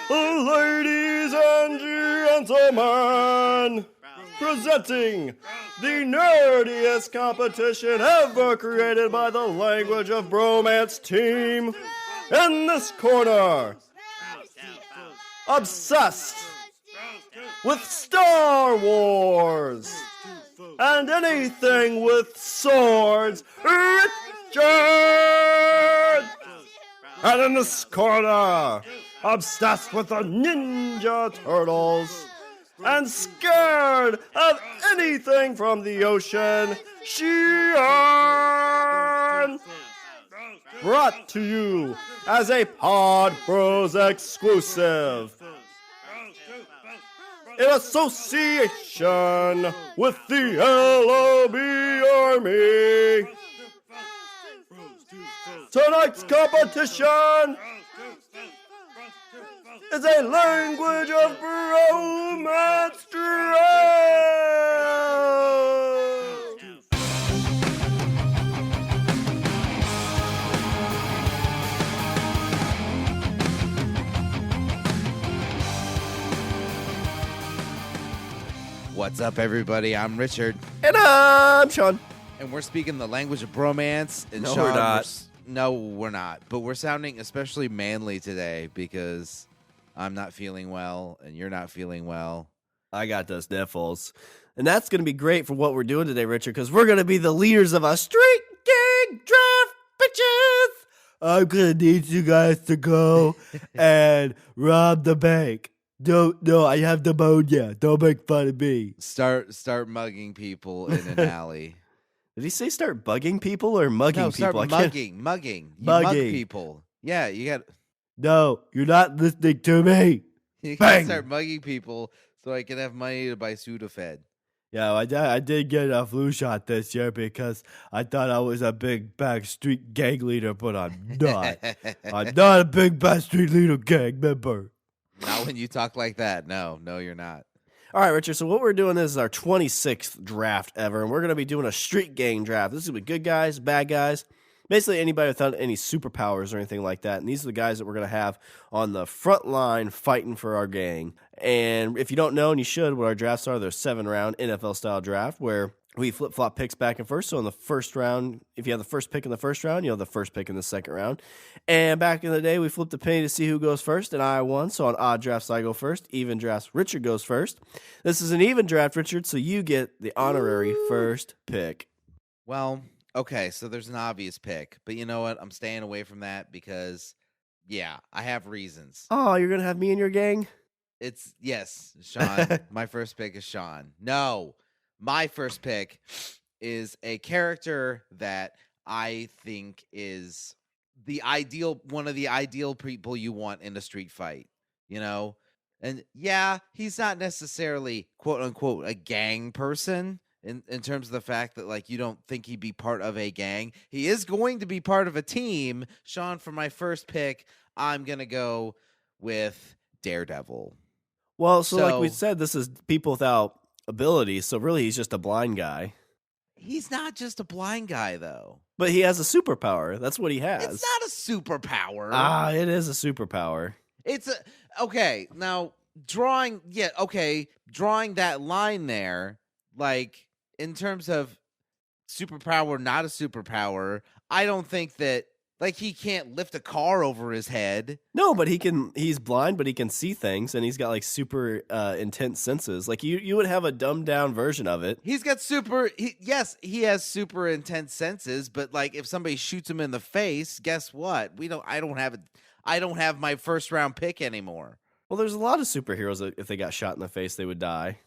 Ladies and gentlemen, presenting the nerdiest competition ever created by the Language of Bromance team. In this corner, obsessed with Star Wars and anything with swords, Richard! And in this corner, obsessed with the Ninja Turtles and scared of anything from the ocean, Shawn! Brought to you as a Pod Bros exclusive in association with the LOB Army. Tonight's competition is a Language of Bromance draft. What's up, everybody? I'm Richard. And I'm Shawn. And we're speaking the language of bromance. And No, Shawn, we're not. No, we're not. But we're sounding especially manly today because I'm not feeling well and you're not feeling well. I got those sniffles. And that's going to be great for what we're doing today, Richard, because we're going to be the leaders of a street gang draft, bitches! I'm going to need you guys to go and rob the bank. No, I have pneumonia. Don't make fun of me. Start mugging people in an alley. Did he say start bugging people or mugging No, people? start mugging. You mug people. Yeah, you got. No, you're not listening to me. You Bang! can start mugging people so I can have money to buy Sudafed. Yeah, I did get a flu shot this year because I thought I was a big bad street gang leader, but I'm not. I'm not a big bad street leader gang member. Not when you talk like that. No, you're not. All right, Richard, so what we're doing is our 26th draft ever, and we're going to be doing a street gang draft. This is going to be good guys, bad guys, basically anybody without any superpowers or anything like that. And these are the guys that we're going to have on the front line fighting for our gang. And if you don't know, and you should, what our drafts are, they're 7-round NFL-style draft where we flip-flop picks back and forth. So in the first round, if you have the first pick in the first round, you have the first pick in the second round. And back in the day, we flipped a penny to see who goes first, and I won. So on odd drafts, I go first. Even drafts, Richard goes first. This is an even draft, Richard, so you get the honorary first pick. Well, okay, so there's an obvious pick. But you know what? I'm staying away from that because, yeah, I have reasons. Oh, you're going to have me in your gang? Yes, Shawn. My first pick is Shawn. No. My first pick is a character that I think is one of the ideal people you want in a street fight, you know? And yeah, he's not necessarily quote unquote a gang person in terms of the fact that like you don't think he'd be part of a gang. He is going to be part of a team. Shawn, for my first pick, I'm going to go with Daredevil. Well, so like we said, this is people without ability, so really he's just a blind guy. He's not just a blind guy, though. But he has a superpower. That's what he has. It's not a superpower. It is a superpower. Okay, now, drawing that line there, like, in terms of superpower, not a superpower, I don't think that, like, he can't lift a car over his head. No, but he's blind, but he can see things, and he's got, like, super intense senses. Like, you would have a dumbed-down version of it. He's got he has super intense senses, but, like, if somebody shoots him in the face, guess what? I don't have my first-round pick anymore. Well, there's a lot of superheroes that if they got shot in the face, they would die.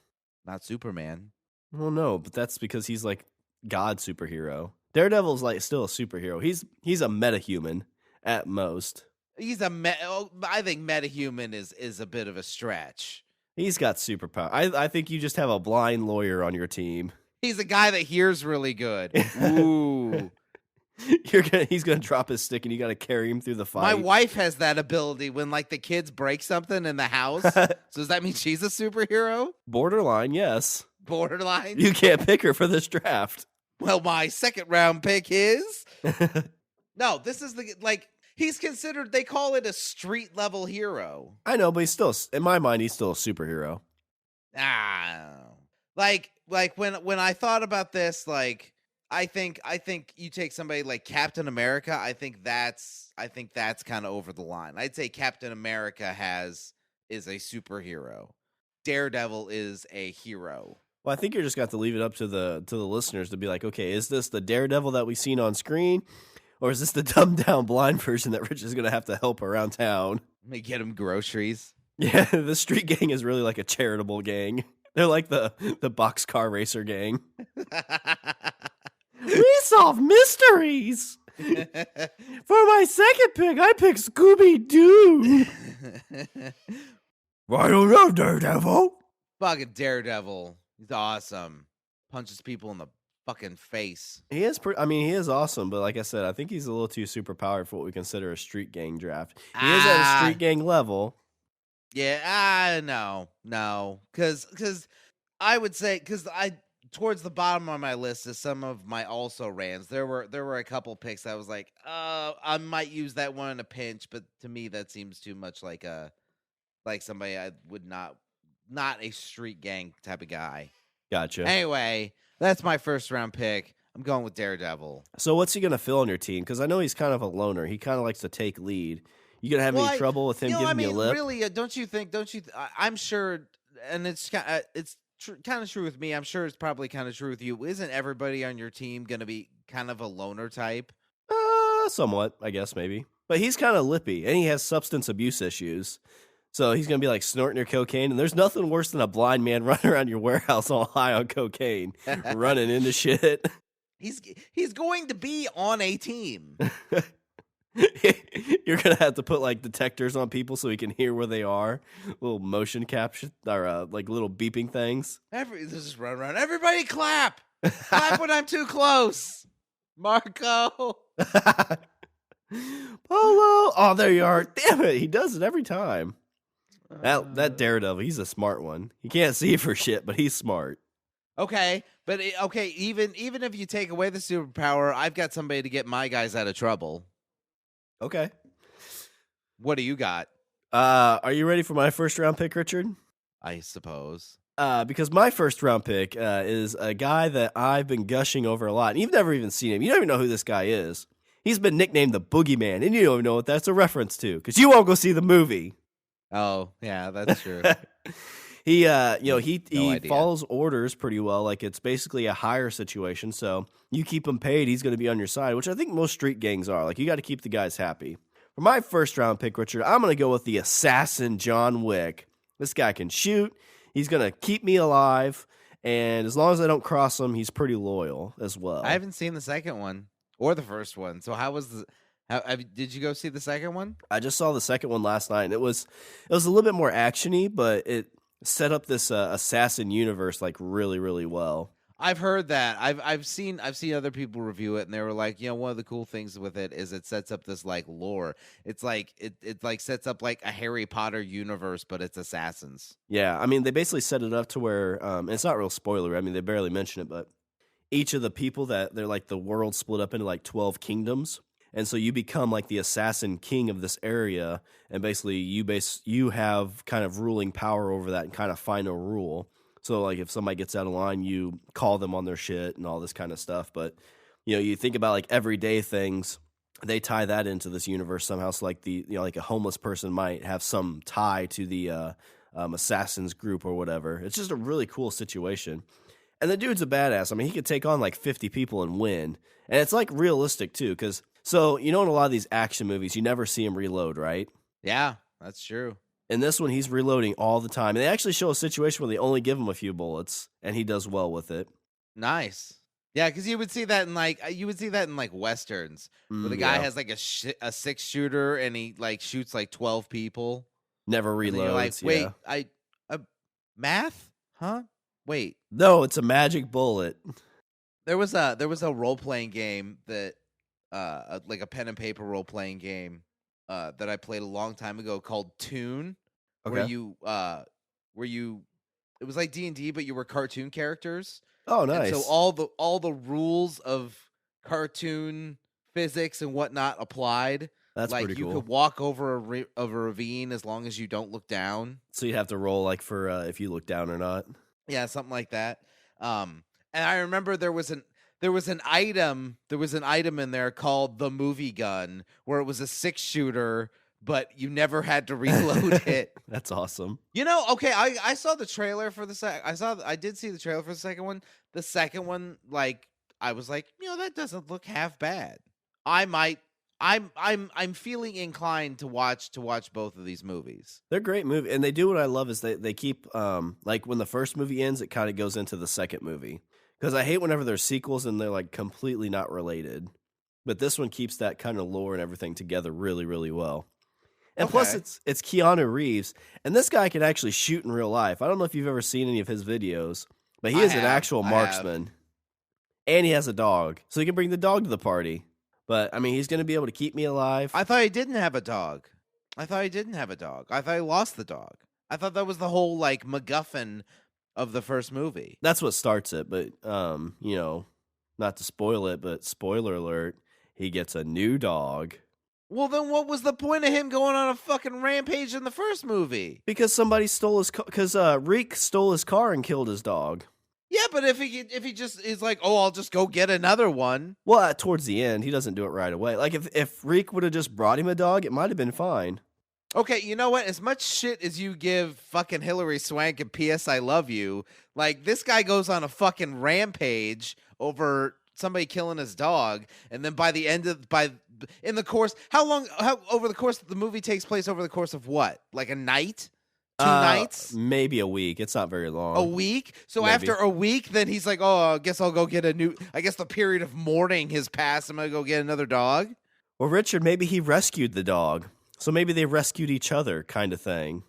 Not Superman. Well, no, but that's because he's, like, God superhero. Daredevil's like still a superhero. He's a metahuman at most. I think metahuman is a bit of a stretch. He's got superpower. I think you just have a blind lawyer on your team. He's a guy that hears really good. Ooh. He's gonna drop his stick and you gotta carry him through the fight. My wife has that ability when like the kids break something in the house. So does that mean she's a superhero? Borderline, yes. Borderline? You can't pick her for this draft. Well, my second round pick is... No, this is he's considered. They call it a street level hero. I know, but he's still, in my mind, he's still a superhero. Like when I thought about this, like I think you take somebody like Captain America. I think that's kind of over the line. I'd say Captain America is a superhero. Daredevil is a hero. Well, I think you're just got to leave it up to the listeners to be like, okay, is this the Daredevil that we've seen on screen, or is this the dumbed down blind version that Rich is going to have to help around town? Let me get him groceries. Yeah, the street gang is really like a charitable gang. They're like the boxcar racer gang. We solve mysteries. For my second pick, I picked Scooby-Doo. I don't know, Daredevil. Fucking Daredevil. He's awesome. Punches people in the fucking face. He is he is awesome, but like I said, I think he's a little too superpowered for what we consider a street gang draft. He is at a street gang level. Yeah, no. Cause I would say, towards the bottom of my list is some of my also rans. There were a couple picks I was like, I might use that one in a pinch, but to me that seems too much like somebody I would not a street gang type of guy. Gotcha. Anyway, that's my first round pick. I'm going with Daredevil. So what's he gonna fill on your team? Because I know he's kind of a loner. He kind of likes to take lead. You gonna have any trouble with him giving you a lip? Really, don't you think? I'm sure, and it's kind of true with me. I'm sure it's probably kind of true with you. Isn't everybody on your team gonna be kind of a loner type? Somewhat, I guess, maybe. But he's kind of lippy, and he has substance abuse issues. So he's going to be like snorting your cocaine. And there's nothing worse than a blind man running around your warehouse all high on cocaine, running into shit. He's going to be on a team. You're going to have to put like detectors on people so he can hear where they are. Little motion capture or like little beeping things. Just run around. Everybody clap. Clap when I'm too close. Marco. Polo. Oh, there you are. Damn it. He does it every time. That Daredevil, he's a smart one. He can't see for shit, but he's smart. Okay, but even if you take away the superpower, I've got somebody to get my guys out of trouble. Okay. What do you got? Are you ready for my first round pick, Richard? I suppose. Because my first round pick is a guy that I've been gushing over a lot. And you've never even seen him. You don't even know who this guy is. He's been nicknamed the Boogeyman, and you don't even know what that's a reference to because you won't go see the movie. Oh, yeah, that's true. He idea. follows orders pretty well. Like it's basically a hire situation. So you keep him paid, he's going to be on your side, which I think most street gangs are. Like you got to keep the guys happy. For my first round pick, Richard, I'm going to go with the assassin John Wick. This guy can shoot. He's going to keep me alive. And as long as I don't cross him, he's pretty loyal as well. I haven't seen the second one or the first one. So did you go see the second one? I just saw the second one last night, and it was a little bit more actiony, but it set up this assassin universe like really, really well. I've heard that. I've seen other people review it, and they were like, one of the cool things with it is it sets up this like lore. It's like it like sets up like a Harry Potter universe, but it's assassins. Yeah, I mean they basically set it up to where it's not real spoiler. I mean they barely mention it, but each of the people that they're like the world split up into like 12 kingdoms. And so you become like the assassin king of this area, and basically you have kind of ruling power over that and kind of final rule. So like if somebody gets out of line, you call them on their shit and all this kind of stuff. But you think about like everyday things, they tie that into this universe somehow. So like like a homeless person might have some tie to the assassins group or whatever. It's just a really cool situation. And the dude's a badass. I mean, he could take on like 50 people and win. And it's like realistic too, because so, in a lot of these action movies, you never see him reload, right? Yeah, that's true. In this one, he's reloading all the time. And they actually show a situation where they only give him a few bullets, and he does well with it. Nice. Yeah, because you would see that in like westerns, where the guy has like a 6-shooter and he like shoots like 12 people. Never reloads. Like, wait, math? Huh? Wait. No, it's a magic bullet. There was a role playing game that. Like a pen and paper role playing game that I played a long time ago called Toon, okay. where you it was like D&D, but you were cartoon characters. Oh, nice! And so all the rules of cartoon physics and whatnot applied. That's like pretty you cool. could walk over a ravine as long as you don't look down. So you have to roll like for if you look down or not. Yeah, something like that. And I remember there was an item in there called the movie gun, where it was a 6-shooter, but you never had to reload it. That's awesome. You know, okay, I saw the trailer for I did see the trailer for the second one. The second one, like, I was like, that doesn't look half bad. I'm feeling inclined to watch both of these movies. They're great movies, and they do what I love is they keep like when the first movie ends, it kind of goes into the second movie. Because I hate whenever there's sequels and they're like completely not related. But this one keeps that kind of lore and everything together really, really well. And plus, it's Keanu Reeves, and this guy can actually shoot in real life. I don't know if you've ever seen any of his videos, but he is an actual marksman. And he has a dog, so he can bring the dog to the party. But, I mean, he's going to be able to keep me alive. I thought he didn't have a dog. I thought he lost the dog. I thought that was the whole, like, MacGuffin of the first movie. That's what starts it, but, not to spoil it, but spoiler alert, he gets a new dog. Well, then what was the point of him going on a fucking rampage in the first movie? Because somebody stole his car, because Reek stole his car and killed his dog. Yeah, but if he just is like, oh, I'll just go get another one. Well, towards the end, he doesn't do it right away. Like, if Reek would have just brought him a dog, it might have been fine. Okay, you know what? As much shit as you give fucking Hillary Swank and P.S. I Love You, like, this guy goes on a fucking rampage over somebody killing his dog, and then by the end of in the course, how over the course of the movie takes place over the course of what? Like a night? 2 nights? Maybe a week. It's not very long. A week? So Maybe. After a week, then he's like, oh, I guess I'll go get I guess the period of mourning has passed. I'm going to go get another dog? Well, Richard, maybe he rescued the dog. So maybe they rescued each other kind of thing.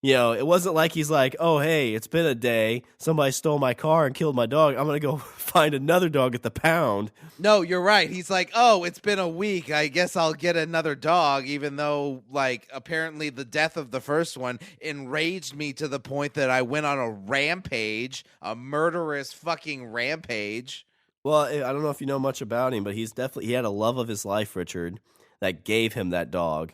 It wasn't like he's like, oh, hey, it's been a day. Somebody stole my car and killed my dog. I'm going to go find another dog at the pound. No, you're right. He's like, oh, it's been a week. I guess I'll get another dog, even though, like, apparently the death of the first one enraged me to the point that I went on a rampage, a murderous fucking rampage. Well, I don't know if you know much about him, but he had a love of his life, Richard, that gave him that dog.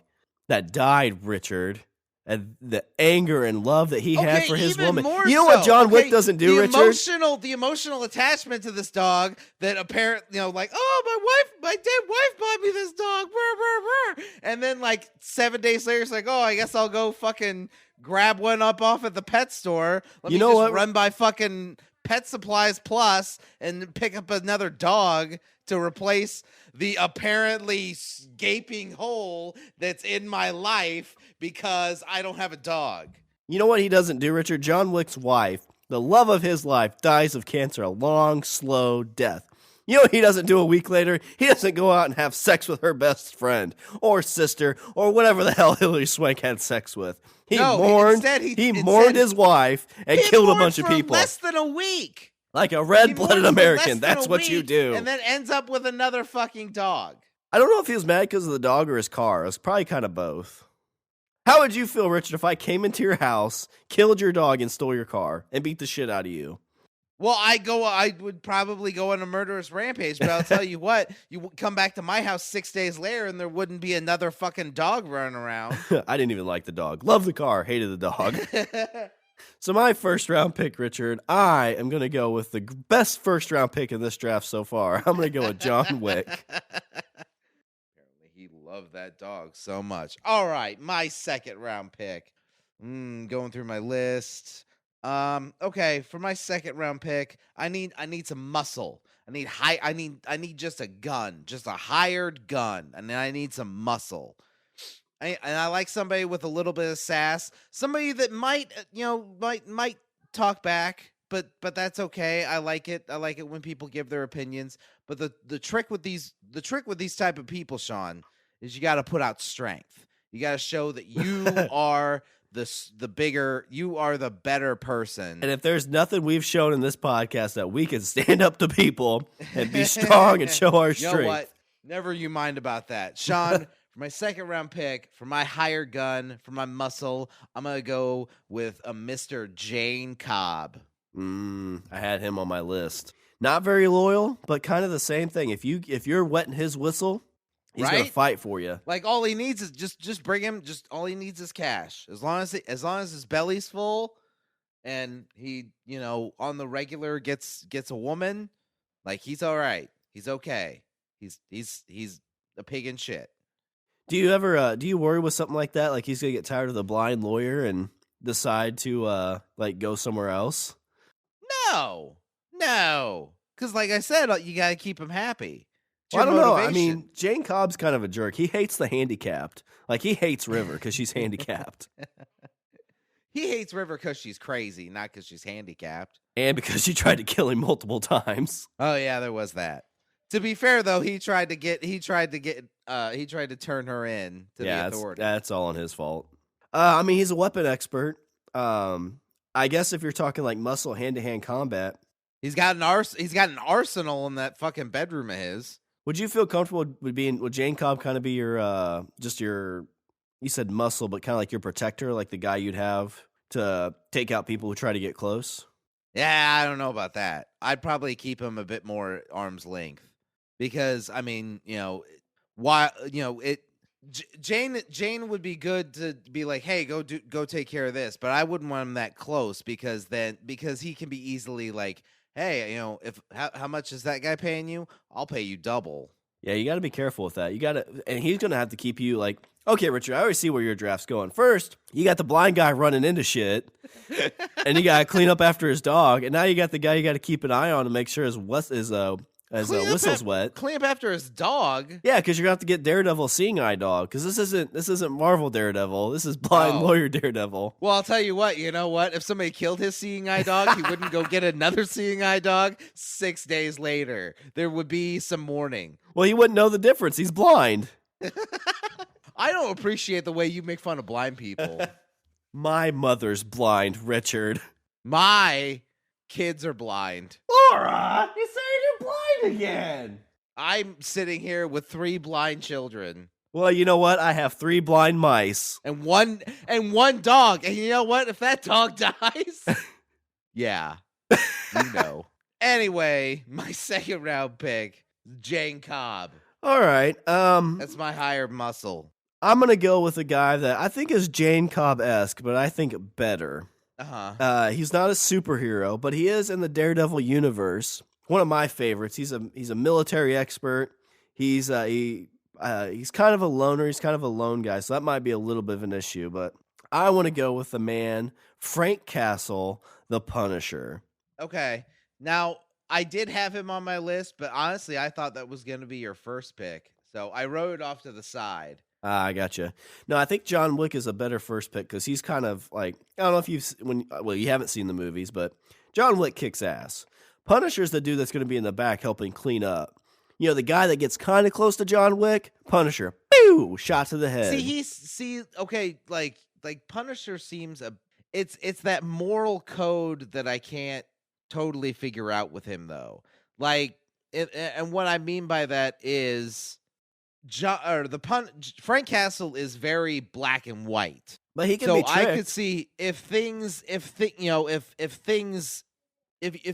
That died, Richard. And the anger and love that he had for his woman. You know what John Wick doesn't do, Richard? The emotional attachment to this dog that apparently, like, oh, my dead wife bought me this dog. Brr, brr, brr. And then, like, 7 days later, it's like, oh, I guess I'll go fucking grab one up off at the pet store. Let me just run by fucking Pet Supplies Plus and pick up another dog to replace the apparently gaping hole that's in my life because I don't have a dog. You know what he doesn't do, Richard? John Wick's wife, the love of his life, dies of cancer, a long, slow death. You know what he doesn't do a week later? He doesn't go out and have sex with her best friend or sister or whatever the hell Hillary Swank had sex with. He mourned his wife and killed a bunch of people. Less than a week. Like a red-blooded American. That's what you do. And then ends up with another fucking dog. I don't know if he was mad because of the dog or his car. It was probably kind of both. How would you feel, Richard, if I came into your house, killed your dog, and stole your car, and beat the shit out of you? Well, I would probably go on a murderous rampage, but I'll tell you what, you would come back to my house 6 days later, and there wouldn't be another fucking dog running around. I didn't even like the dog. Love the car, hated the dog. So my first round pick, Richard, I am going to go with the best first round pick in this draft so far. I'm going to go with John Wick. Apparently he loved that dog so much. All right, my second round pick. Going through my list. Okay, for my second round pick, I need some muscle. I need just a gun, just a hired gun, and then I need some muscle. I like somebody with a little bit of sass, somebody that might talk back, but that's okay. I like it. I like it when people give their opinions. But the trick with these type of people, Shawn, is you got to put out strength. You got to show that you are you are the better person. And if there's nothing we've shown in this podcast that we can stand up to people and be strong and show our strength. You know what? Never you mind about that, Shawn. For my second round pick, for my hired gun, for my muscle, I'm going to go with a Mr. Jane Cobb. I had him on my list. Not very loyal, but kind of the same thing. If you're wetting his whistle, He's gonna Right? fight for you. Like all he needs is just bring him. Just all he needs is cash. As long as his belly's full, and he on the regular gets a woman, like he's all right. He's okay. He's a pig in shit. Do you ever do you worry with something like that? Like he's gonna get tired of the blind lawyer and decide to like go somewhere else? No, because like I said, you got to keep him happy. Well, I don't know. I mean, Jane Cobb's kind of a jerk. He hates the handicapped. Like he hates River because she's handicapped. He hates River because she's crazy, not because she's handicapped. And because she tried to kill him multiple times. Oh yeah, there was that. To be fair though, he tried to turn her in to the authority. That's all on his fault. I mean, he's a weapon expert. I guess if you're talking like muscle hand-to-hand combat, he's got an arsenal in that fucking bedroom of his. Would you feel comfortable would Jane Cobb kind of be your you said muscle, but kind of like your protector, like the guy you'd have to take out people who try to get close? Yeah, I don't know about that. I'd probably keep him a bit more arm's length because I mean, Jane would be good to be like, hey, go take care of this, but I wouldn't want him that close because he can be easily like, hey, if how much is that guy paying you? I'll pay you double. Yeah, you got to be careful with that. And he's going to have to keep you like, okay, Richard, I already see where your draft's going. First, you got the blind guy running into shit, and you got to clean up after his dog, and now you got the guy you got to keep an eye on to make sure his whistle's wet. Clean up after his dog? Yeah, because you're going to have to get Daredevil Seeing Eye Dog, because this isn't Marvel Daredevil. This is blind lawyer Daredevil. Well, I'll tell you what. You know what? If somebody killed his Seeing Eye Dog, he wouldn't go get another Seeing Eye Dog 6 days later. There would be some mourning. Well, he wouldn't know the difference. He's blind. I don't appreciate the way you make fun of blind people. My mother's blind, Richard. My kids are blind. Laura, you say you're blind again. I'm sitting here with 3 blind children. Well, you know what? I have 3 blind mice. And one dog. And you know what? If that dog dies, yeah. Anyway, my second round pick, Jane Cobb. All right. That's my higher muscle. I'm going to go with a guy that I think is Jane Cobb-esque, but I think better. He's not a superhero, but he is in the Daredevil universe. One of my favorites. He's a military expert. He's kind of a loner. He's kind of a lone guy, so that might be a little bit of an issue. But I want to go with the man, Frank Castle, the Punisher. Okay. Now, I did have him on my list, but honestly, I thought that was going to be your first pick. So I wrote it off to the side. I gotcha. No, I think John Wick is a better first pick because he's kind of like, I don't know if you haven't seen the movies, but John Wick kicks ass. Punisher's the dude that's going to be in the back helping clean up. The guy that gets kind of close to John Wick, Punisher, pew, shot to the head. Okay, like Punisher seems it's that moral code that I can't totally figure out with him though. Like, and what I mean by that is, Frank Castle is very black and white, but he can be tricked. I could see if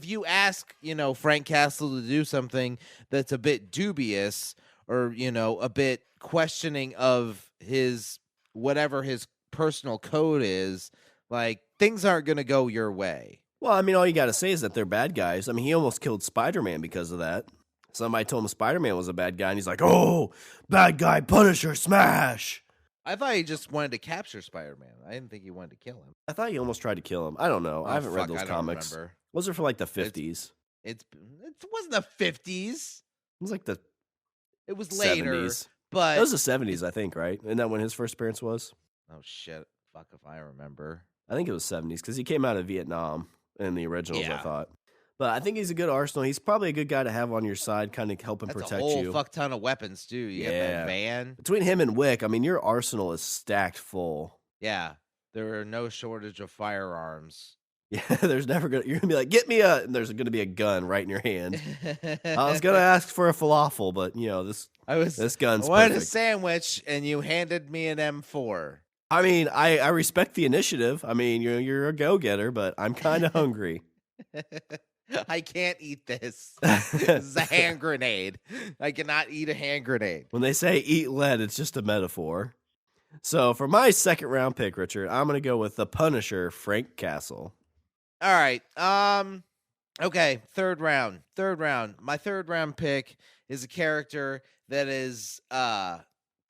you ask Frank Castle to do something that's a bit dubious or a bit questioning of his whatever his personal code is, like things aren't going to go your way. Well, I mean, all you got to say is that they're bad guys. I mean, he almost killed Spider-Man because of that. Somebody told him Spider-Man was a bad guy, and he's like, oh, bad guy, Punisher, smash. I thought he just wanted to capture Spider-Man. I didn't think he wanted to kill him. I thought he almost tried to kill him. I don't know. I haven't read those comics. Remember. Was it for like the 50s? It wasn't the 50s. It was like the It was later. 70s. But it was the 70s, I think, right? Isn't that when his first appearance was? Oh, shit. Fuck if I remember. I think it was 70s because he came out of Vietnam in the originals, I thought. But I think he's a good arsenal. He's probably a good guy to have on your side, kind of helping protect you. That's a whole fuck ton of weapons, too. You got that van. Between him and Wick, I mean, your arsenal is stacked full. Yeah. There are no shortage of firearms. Yeah, there's never going to... You're going to be like, get me a... And there's going to be a gun right in your hand. I was going to ask for a falafel, but, this gun's I wanted perfect. A sandwich, and you handed me an M4. I mean, I respect the initiative. I mean, you're a go-getter, but I'm kind of hungry. I can't eat this. This is a hand grenade. I cannot eat a hand grenade. When they say eat lead, it's just a metaphor. So for my second round pick, Richard, I'm going to go with the Punisher, Frank Castle. All right. Okay, third round. My third round pick is a character that is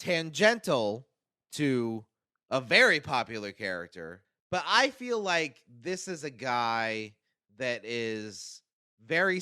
tangential to a very popular character, but I feel like this is a guy that is very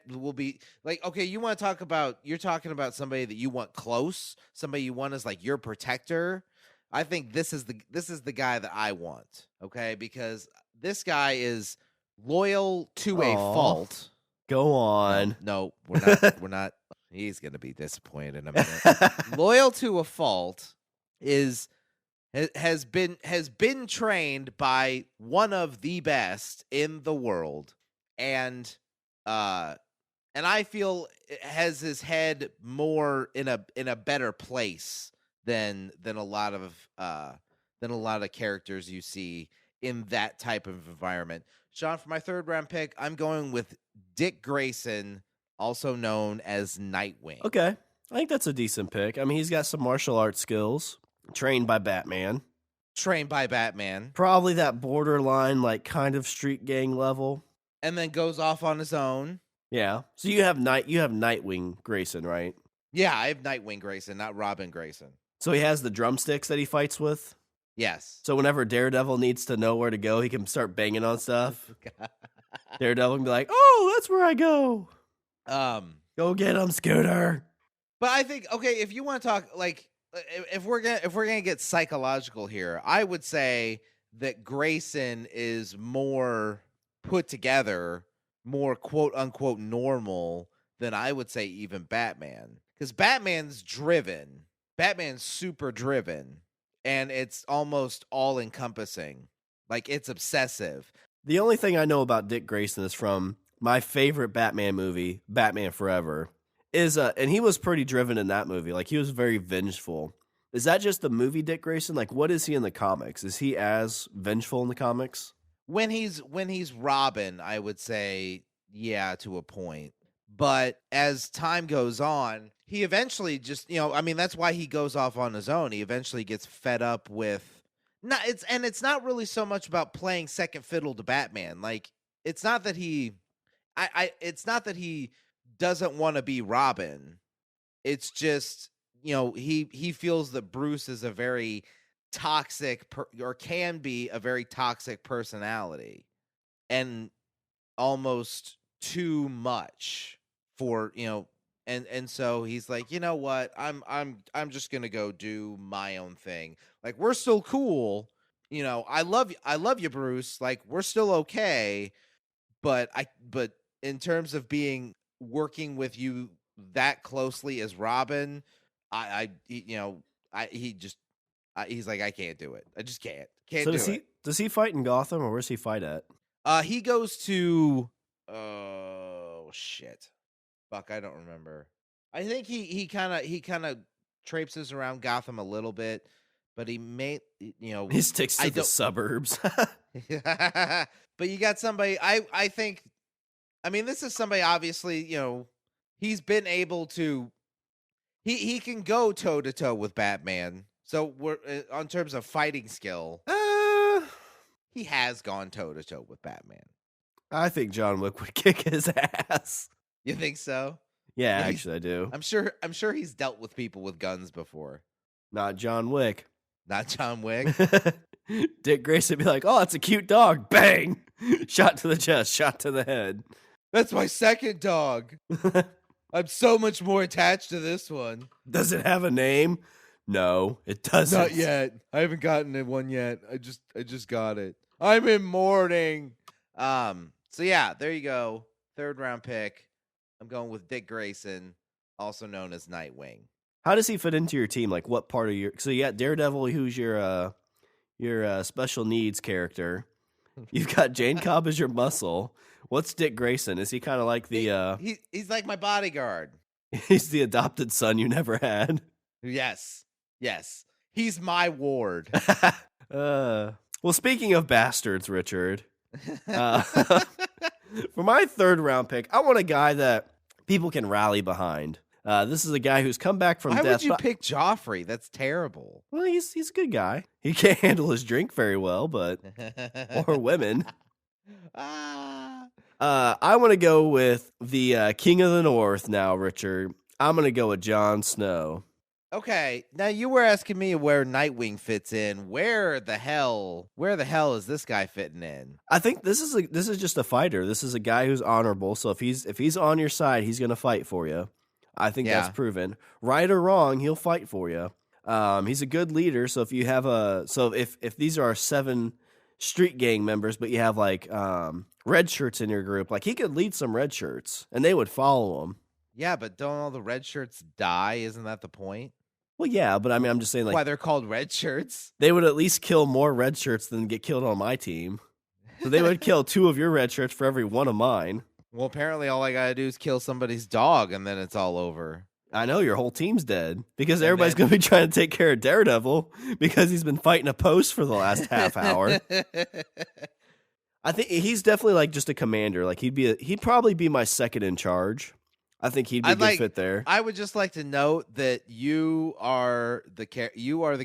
will be like, okay, you're talking about somebody that you want close, somebody you want as like your protector. I think this is the guy that I want, okay? Because this guy is loyal to a fault. Go on. No, we're not. He's going to be disappointed in a minute. Loyal to a fault has been trained by one of the best in the world, and I feel has his head more in a better place than a lot of characters you see in that type of environment. Shawn, for my third round pick, I'm going with Dick Grayson, also known as Nightwing. Okay. I think that's a decent pick. I mean, he's got some martial arts skills, trained by Batman. Probably that borderline, like, kind of street gang level. And then goes off on his own. Yeah. So you have Nightwing Grayson, right? Yeah, I have Nightwing Grayson, not Robin Grayson. So he has the drumsticks that he fights with? Yes. So whenever Daredevil needs to know where to go, he can start banging on stuff. Daredevil can be like, "Oh, that's where I go. Go get him, Scooter." But I think, okay, if you want to talk, like, if we're gonna get psychological here, I would say that Grayson is more put together, more quote unquote normal than I would say even Batman, because Batman's super driven. And it's almost all-encompassing. Like, it's obsessive. The only thing I know about Dick Grayson is from my favorite Batman movie, Batman Forever. And he was pretty driven in that movie. Like, he was very vengeful. Is that just the movie Dick Grayson? Like, what is he in the comics? Is he as vengeful in the comics? When he's Robin, I would say, yeah, to a point. But as time goes on, he eventually just, I mean, that's why he goes off on his own. He eventually gets fed up with it's not really so much about playing second fiddle to Batman. Like, it's not that he doesn't want to be Robin. It's just, he feels that Bruce is a very toxic or can be a very toxic personality, and almost too much for, and so he's like, you know what, I'm just gonna go do my own thing. Like, we're still cool, I love you, Bruce, like, we're still okay, but in terms of working with you that closely as Robin, he's like, I can't do it. I just can't So do it. Does he fight in Gotham, or where's he fight at? He goes to, oh shit, fuck, I don't remember. I think he kind of traipses around Gotham a little bit, but he sticks to the suburbs. But you got somebody. I think. I mean, this is somebody, obviously, he's been able to. He can go toe to toe with Batman. So we're on terms of fighting skill. He has gone toe to toe with Batman. I think John Wick would kick his ass. You think so? Yeah, actually, I do. I'm sure he's dealt with people with guns before. Not John Wick. Not John Wick. Dick Grayson would be like, "Oh, it's a cute dog." Bang! Shot to the chest, shot to the head. That's my second dog. I'm so much more attached to this one. Does it have a name? No, it doesn't. Not yet. I haven't gotten one yet. I just got it. I'm in mourning. So yeah, there you go. Third round pick. I'm going with Dick Grayson, also known as Nightwing. How does he fit into your team? Like, what part of your? So you got Daredevil, who's your special needs character. You've got Jane Cobb as your muscle. What's Dick Grayson? Is he kind of like the? He's like my bodyguard. He's the adopted son you never had. Yes. He's my ward. Well, speaking of bastards, Richard, For my third round pick, I want a guy that people can rally behind. This is a guy who's come back from Why death. would you pick Joffrey? That's terrible. Well, he's a good guy. He can't handle his drink very well, but or women. I want to go with the King of the North now, Richard. I'm going to go with Jon Snow. Okay, now you were asking me where Nightwing fits in. Where the hell is this guy fitting in? I think this is just a fighter. This is a guy who's honorable. So if he's on your side, he's going to fight for you. I think that's proven. Right or wrong, he'll fight for you. He's a good leader. So if you have if these are 7 street gang members, but you have like red shirts in your group, like he could lead some red shirts and they would follow him. Yeah, but don't all the red shirts die? Isn't that the point? Well, yeah, but I mean, I'm just saying, like, why they're called red shirts. They would at least kill more red shirts than get killed on my team. So they would kill 2 of your red shirts for every 1 of mine. Well, apparently all I gotta do is kill somebody's dog, and then it's all over. I know, your whole team's dead. Because everybody's going to be trying to take care of Daredevil because he's been fighting a post for the last half hour. I think he's definitely like just a commander. Like he'd probably be my second in charge. I think he'd be a good fit there. I would just like to note that you are the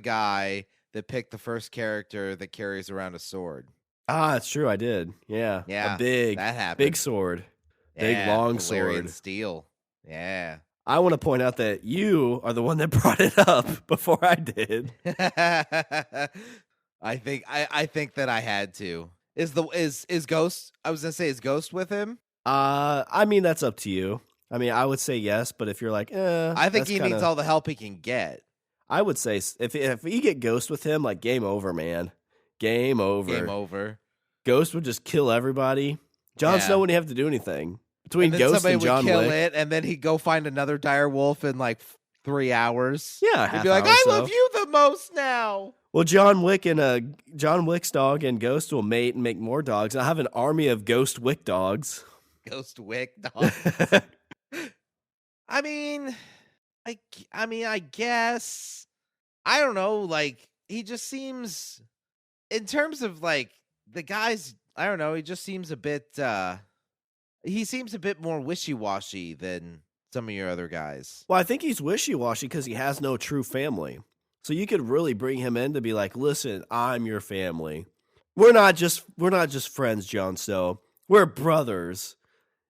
guy that picked the first character that carries around a sword. Ah, it's true. I did. Yeah. Yeah. That happened. Big sword. Big long sword. Steel. Yeah. I want to point out that you are the one that brought it up before I did. I think that I had to. Is Ghost? I was gonna say, is Ghost with him? I mean, that's up to you. I mean, I would say yes, but if you're like, I think he needs all the help he can get. I would say if you get Ghost with him, like game over, man. Game over. Game over. Ghost would just kill everybody. Jon Snow wouldn't have to do anything. Between Ghost and John Wick. Somebody would kill it, and then he'd go find another dire wolf in like 3 hours. Yeah, he'd be like, I love you the most now. Well, John Wick's dog and Ghost will mate and make more dogs. I have an army of Ghost Wick dogs. Ghost Wick dogs. I mean, I guess, I don't know. Like, he just seems, in terms of like the guys, I don't know. He just seems a bit. He seems a bit more wishy-washy than some of your other guys. Well, I think he's wishy-washy because he has no true family. So you could really bring him in to be like, listen, I'm your family. We're not just friends, Jon Snow. We're brothers.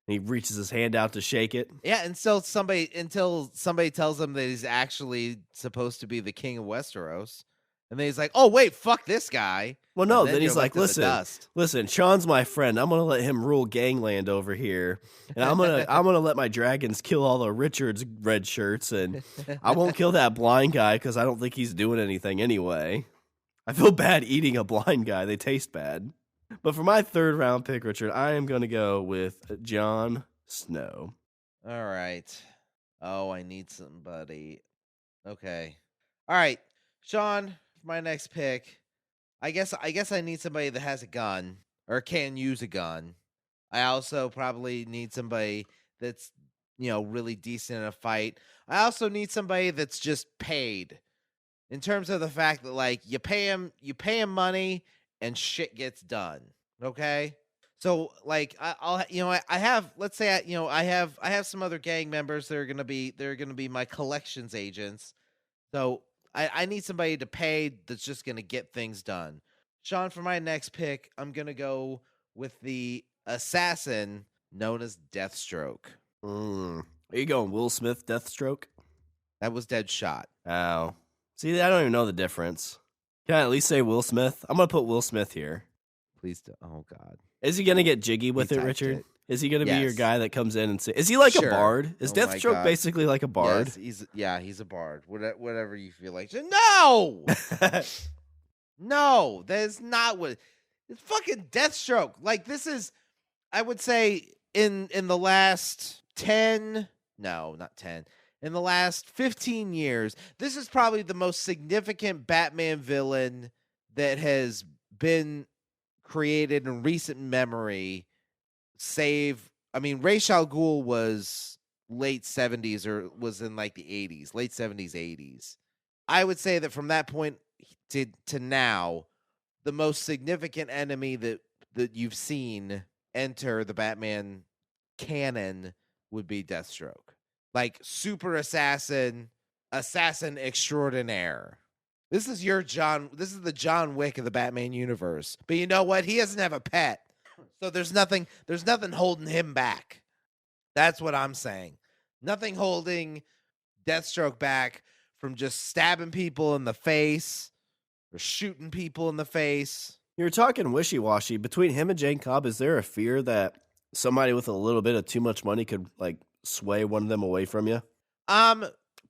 And he reaches his hand out to shake it. Yeah, until somebody tells him that he's actually supposed to be the king of Westeros. And then he's like, oh, wait, fuck this guy. Well, no, then he's like, listen, Sean's my friend. I'm going to let him rule gangland over here. And I'm going to let my dragons kill all the Richard's red shirts. And I won't kill that blind guy because I don't think he's doing anything anyway. I feel bad eating a blind guy. They taste bad. But for my third round pick, Richard, I am going to go with Jon Snow. All right. Oh, I need somebody. Okay. All right. Sean, for my next pick, I guess I need somebody that has a gun or can use a gun. I also probably need somebody that's, really decent in a fight. I also need somebody that's just paid, in terms of the fact that, like, you pay him money and shit gets done. Okay. So, like, I have some other gang members that are gonna be my collections agents. So I need somebody to pay that's just gonna get things done. Sean, for my next pick, I'm gonna go with the assassin known as Deathstroke. Are you going Will Smith Deathstroke? That was Deadshot. Oh. See, I don't even know the difference. Can I at least say Will Smith? I'm gonna put Will Smith here. Please do. Oh God. Is he gonna get jiggy with it, Richard? Is he gonna be your guy that comes in and say? Is he like a bard? Is Deathstroke basically like a bard? Yes, he's a bard. Whatever you feel like. No, no, that is not what. It's fucking Deathstroke. Like, this is, I would say, in the last 10. No, not 10. In the last 15 years, this is probably the most significant Batman villain that has been created in recent memory. Ra's al Ghul was late 70s or was in like the 80s, late 70s, 80s. I would say that from that point to now, the most significant enemy that you've seen enter the Batman canon would be Deathstroke. Like super assassin extraordinaire. This is the John Wick of the Batman universe. But you know what? He doesn't have a pet. So there's nothing holding him back. That's what I'm saying. Nothing holding Deathstroke back from just stabbing people in the face or shooting people in the face. You're talking wishy-washy. Between him and Jane Cobb, is there a fear that somebody with a little bit of too much money could like sway one of them away from you?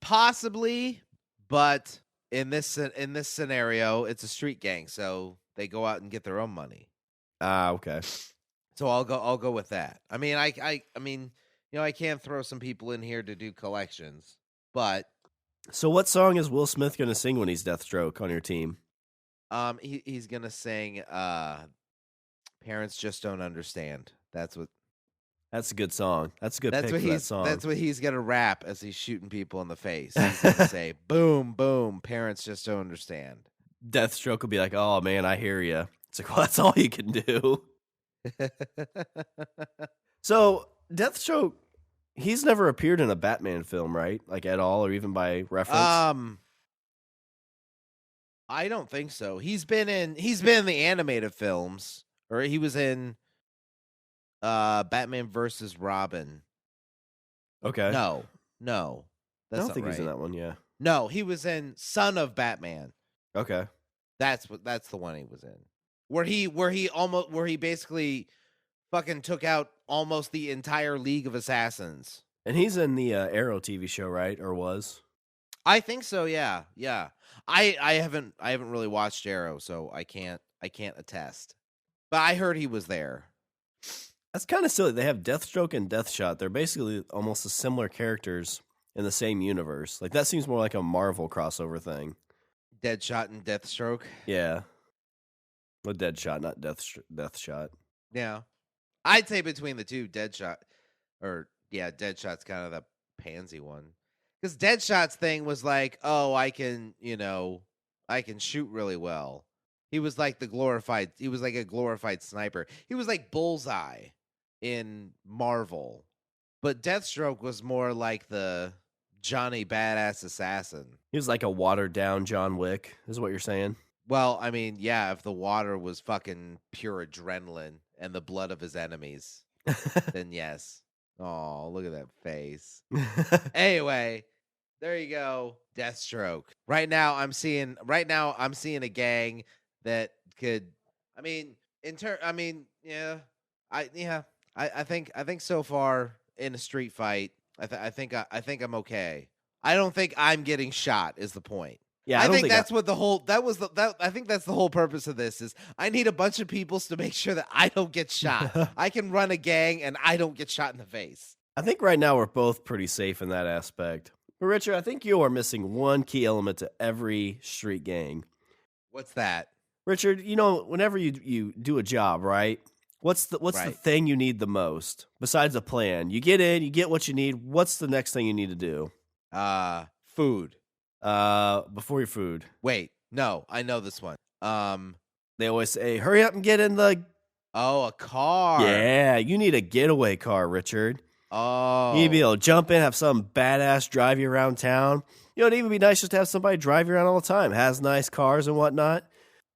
Possibly, but in this scenario, it's a street gang, so they go out and get their own money. Okay. So I'll go with that. I mean, I mean, I can throw some people in here to do collections, but so what song is Will Smith going to sing when he's Deathstroke on your team? He's going to sing Parents Just Don't Understand. That's a good song. That's a good pick for that song. That's what he's going to rap as he's shooting people in the face. He's going to say, boom, boom, parents just don't understand. Deathstroke will be like, oh, man, I hear you. It's like, well, that's all you can do. So, Deathstroke, he's never appeared in a Batman film, right? Like, at all, or even by reference? I don't think so. He's been in the animated films, or he was in Batman versus Robin. Okay. No. I don't think he's in that one, yeah. No, he was in Son of Batman. Okay. That's the one he was in. Where he basically fucking took out almost the entire League of Assassins. And he's in the Arrow TV show, right? Or was? I think so, yeah. Yeah. I haven't really watched Arrow, so I can't attest. But I heard he was there. That's kind of silly. They have Deathstroke and Deathshot. They're basically almost the similar characters in the same universe. Like that seems more like a Marvel crossover thing. Deadshot and Deathstroke? Yeah. Well, Deadshot, not Deathshot. Yeah. I'd say between the two, Deadshot's kind of the pansy one. Because Deadshot's thing was like, oh, I can shoot really well. He was like a glorified sniper. He was like Bullseye in Marvel. But Deathstroke was more like the Johnny Badass Assassin. He was like a watered down John Wick, is what you're saying? Well, I mean, yeah, if the water was fucking pure adrenaline and the blood of his enemies, then yes. Oh, look at that face. Anyway, there you go. Deathstroke. Right now I'm seeing a gang that could, I think so far in a street fight, I think I'm okay. I don't think I'm getting shot is the point. Yeah, I think that's what I think that's the whole purpose of this is I need a bunch of people to make sure that I don't get shot. I can run a gang and I don't get shot in the face. I think right now we're both pretty safe in that aspect. But Richard, I think you are missing one key element to every street gang. What's that? Richard, whenever you do a job, right? What's the thing you need the most besides a plan? You get in, you get what you need. What's the next thing you need to do? Food. Before your food. Wait, no, I know this one. They always say, hurry up and get in the... Oh, a car. Yeah, you need a getaway car, Richard. Oh. You need to be able to jump in, have some badass drive you around town. It'd even be nice just to have somebody drive you around all the time. Has nice cars and whatnot.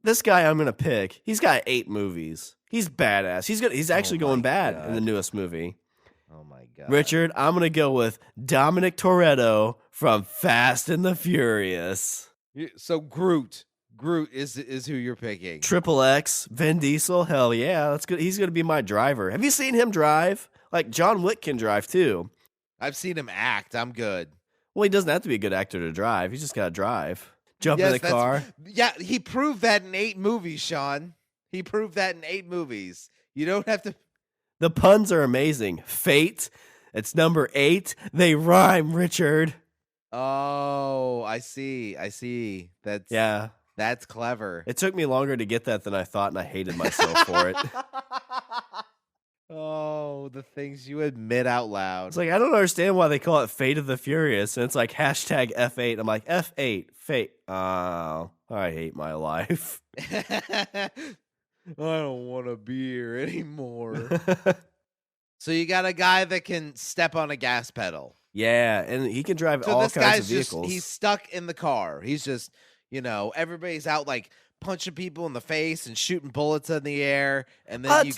This guy I'm going to pick, he's got 8 movies. He's badass. He's actually going bad in the newest movie. Oh, my God. Richard, I'm going to go with Dominic Toretto from Fast and the Furious. So Groot is who you're picking. Triple X, Vin Diesel, hell yeah, that's good. He's going to be my driver. Have you seen him drive? Like, John Wick can drive, too. I've seen him act. I'm good. Well, he doesn't have to be a good actor to drive. He's just got to drive. Jump in the car. Yeah, he proved that in 8 movies, Sean. He proved that in 8 movies. You don't have to... The puns are amazing. Fate, it's number 8. They rhyme, Richard. Oh, I see. That's clever. It took me longer to get that than I thought, and I hated myself for it. Oh, the things you admit out loud. It's like, I don't understand why they call it Fate of the Furious, and it's like hashtag F8. I'm like, F8, Fate. Oh, I hate my life. I don't want to be here anymore. So you got a guy that can step on a gas pedal. Yeah, and he can drive So all this kinds guy's of vehicles. he's stuck in the car. He's just, everybody's out like punching people in the face and shooting bullets in the air. And then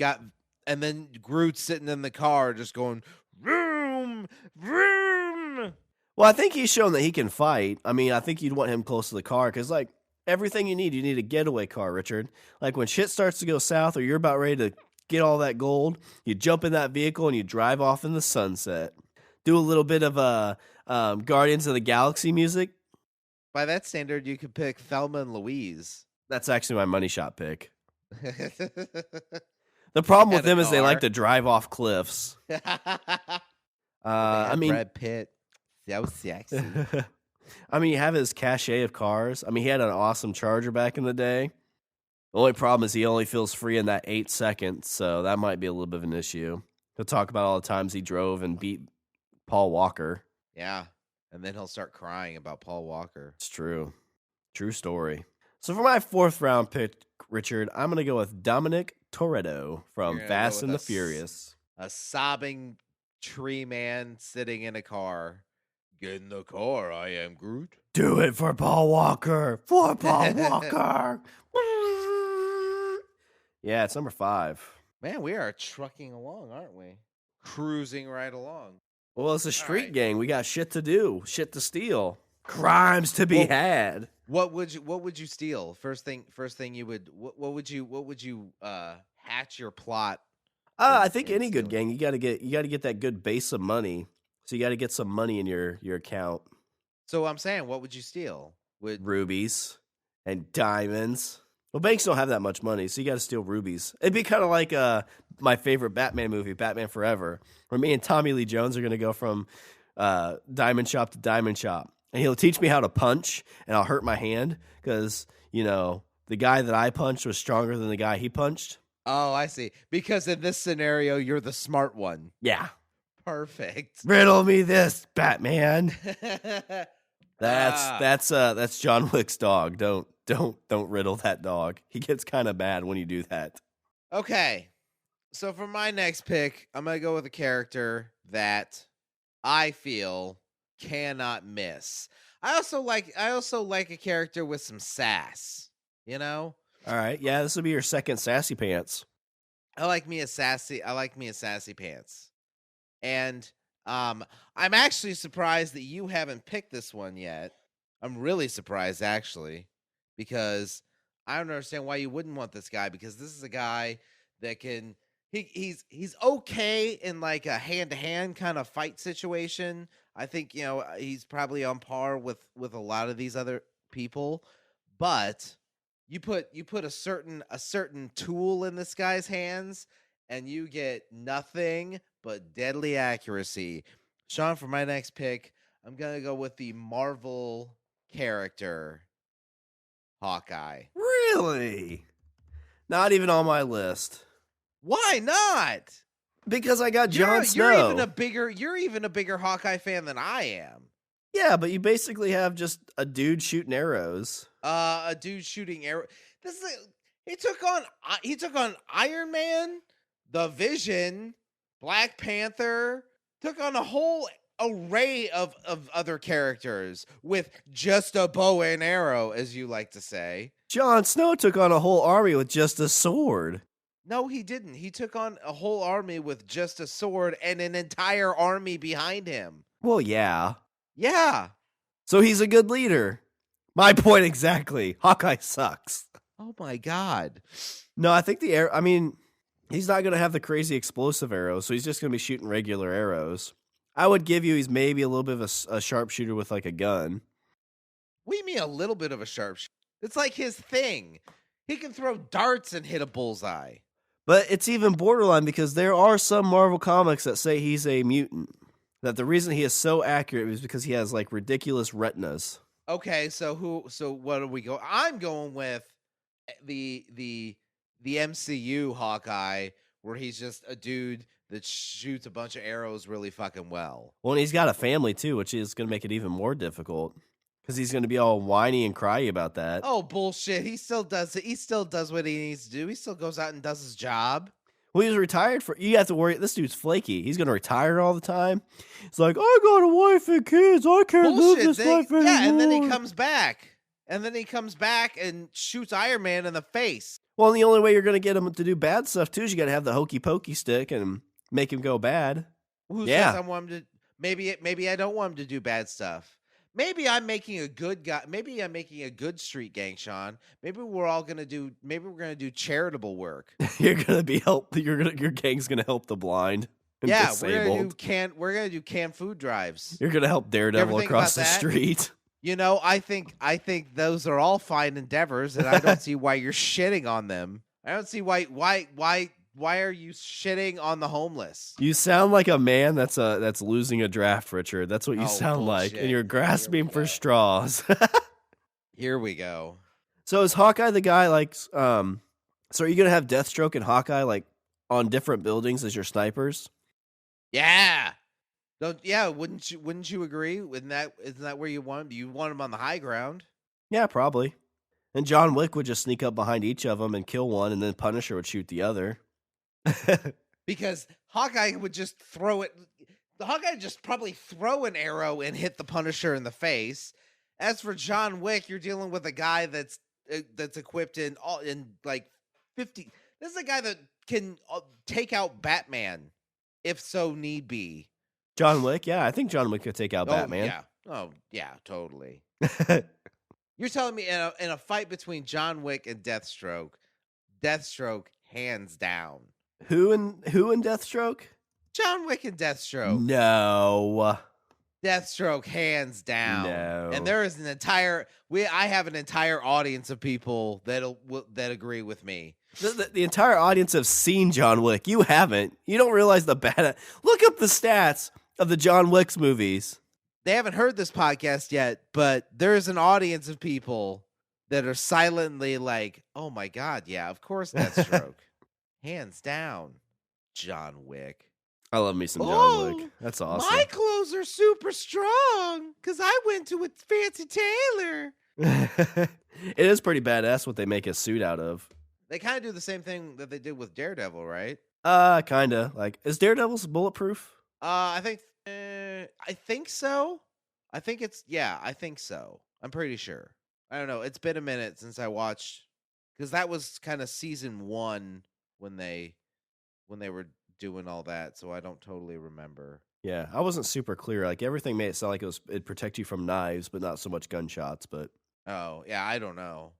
and then Groot's sitting in the car just going, vroom, vroom. Well, I think he's shown that he can fight. I mean, I think you'd want him close to the car because, like, everything you need a getaway car, Richard. Like, when shit starts to go south or you're about ready to get all that gold, you jump in that vehicle and you drive off in the sunset. Do a little bit of Guardians of the Galaxy music. By that standard, you could pick Thelma and Louise. That's actually my money shot pick. The problem with them is they like to drive off cliffs. I mean, Brad Pitt. That was sexy. I mean, you have his cachet of cars. I mean, he had an awesome Charger back in the day. The only problem is he only feels free in that 8 seconds, so that might be a little bit of an issue. He'll talk about all the times he drove and beat Paul Walker. Yeah, and then he'll start crying about Paul Walker. It's true. True story. So for my 4th round pick, Richard, I'm going to go with Dominic Toretto from Fast and the Furious. A sobbing tree man sitting in a car. Get in the car, I am Groot. Do it for Paul Walker. For Paul Walker. Yeah, it's number 5. Man, we are trucking along, aren't we? Cruising right along. Well, it's a street gang. We got shit to do, shit to steal, crimes to be had. What would you steal? First thing you would. What would you hatch your plot? I think any good gang, you got to get that good base of money. So you got to get some money in your account. So I'm saying, what would you steal? Rubies and diamonds. Well, banks don't have that much money, so you got to steal rubies. It'd be kind of like my favorite Batman movie, Batman Forever, where me and Tommy Lee Jones are going to go from diamond shop to diamond shop. And he'll teach me how to punch, and I'll hurt my hand because, the guy that I punched was stronger than the guy he punched. Oh, I see. Because in this scenario, you're the smart one. Yeah. Perfect. Riddle me this, Batman. That's John Wick's dog. Don't riddle that dog. He gets kind of bad when you do that. Okay. So for my next pick, I'm going to go with a character that I feel cannot miss. I also like a character with some sass, All right. Yeah, this will be your second sassy pants. I like me a sassy pants. And I'm actually surprised that you haven't picked this one yet. I'm really surprised, actually, because I don't understand why you wouldn't want this guy, because this is a guy that can he's okay in like a hand-to-hand kind of fight situation. I think, he's probably on par with a lot of these other people, but you put a certain tool in this guy's hands and you get nothing but deadly accuracy. Shawn, for my next pick, I'm going to go with the Marvel character, Hawkeye. Really? Not even on my list. Why not? Because I got Jon Snow. You're even a bigger Hawkeye fan than I am. Yeah, but you basically have just a dude shooting arrows. A dude shooting arrows. He took on Iron Man, the Vision, Black Panther, took on a whole array of other characters with just a bow and arrow, as you like to say. Jon Snow took on a whole army with just a sword. No, he didn't. He took on a whole army with just a sword and an entire army behind him. Well, yeah. Yeah. So he's a good leader. My point exactly. Hawkeye sucks. Oh my God. No, I think he's not going to have the crazy explosive arrows, so he's just going to be shooting regular arrows. I would give you he's maybe a little bit of a sharpshooter with like a gun. What do you mean a little bit of a sharpshooter? It's like his thing. He can throw darts and hit a bullseye. But it's even borderline because there are some Marvel comics that say he's a mutant. That the reason he is so accurate is because he has like ridiculous retinas. Okay, so what are we going? I'm going with the MCU Hawkeye, where he's just a dude that shoots a bunch of arrows really fucking well. Well, and he's got a family too, which is going to make it even more difficult. Because he's going to be all whiny and cryy about that. Oh, bullshit. He still does it. He still does what he needs to do. He still goes out and does his job. Well, he was retired for. You have to worry. This dude's flaky. He's going to retire all the time. He's like, I got a wife and kids. I can't live this life anymore. Yeah, and then he comes back. And shoots Iron Man in the face. Well, and the only way you're going to get him to do bad stuff, too, is you got to have the hokey pokey stick and make him go bad. Who says I want him to... Maybe I don't want him to do bad stuff. Maybe I'm making a good guy. Maybe I'm making a good street gang, Shawn. Maybe we're gonna do charitable work. You're gonna be your gang's gonna help the blind. And disabled. We're gonna do canned food drives. You're gonna help Daredevil across the street. You know, I think those are all fine endeavors, and I don't see why you're shitting on them. I don't see why are you shitting on the homeless? You sound like a man that's losing a draft, Richard. That's what you sound bullshit. like, and you're grasping for straws. Here we go. So is Hawkeye the guy like? So are you gonna have Deathstroke and Hawkeye like on different buildings as your snipers? Yeah. Wouldn't you agree? Isn't that where you want him? You want him on the high ground? Yeah, probably. And John Wick would just sneak up behind each of them and kill one, and then Punisher would shoot the other. Because Hawkeye would just throw it. The Hawkeye just probably throw an arrow and hit the Punisher in the face. As for John Wick, you're dealing with a guy that's equipped in like 50. This is a guy that can take out Batman if so need be. John Wick, yeah, I think John Wick could take out Batman. Yeah. Oh yeah, totally. You're telling me in a fight between John Wick and Deathstroke, hands down. Who in Deathstroke? John Wick and Deathstroke. No. Deathstroke, hands down. No. And there is I have an entire audience of people that agree with me. The entire audience have seen John Wick. You haven't. You don't realize the bad. Look up the stats of the John Wick's movies. They haven't heard this podcast yet, but there's an audience of people that are silently like, oh my God, yeah, of course Deathstroke. Hands down, John Wick. I love me some John Wick. That's awesome. My clothes are super strong because I went to a fancy tailor. It is pretty badass what they make a suit out of. They kind of do the same thing that they did with Daredevil, right? Kind of. Like, is Daredevil's bulletproof? I think so. I think so. I'm pretty sure. I don't know. It's been a minute since I watched, because that was kind of season 1 when they were doing all that, so I don't totally remember. Yeah, I wasn't super clear. Like, everything made it sound like it'd protect you from knives, but not so much gunshots. But oh yeah, I don't know.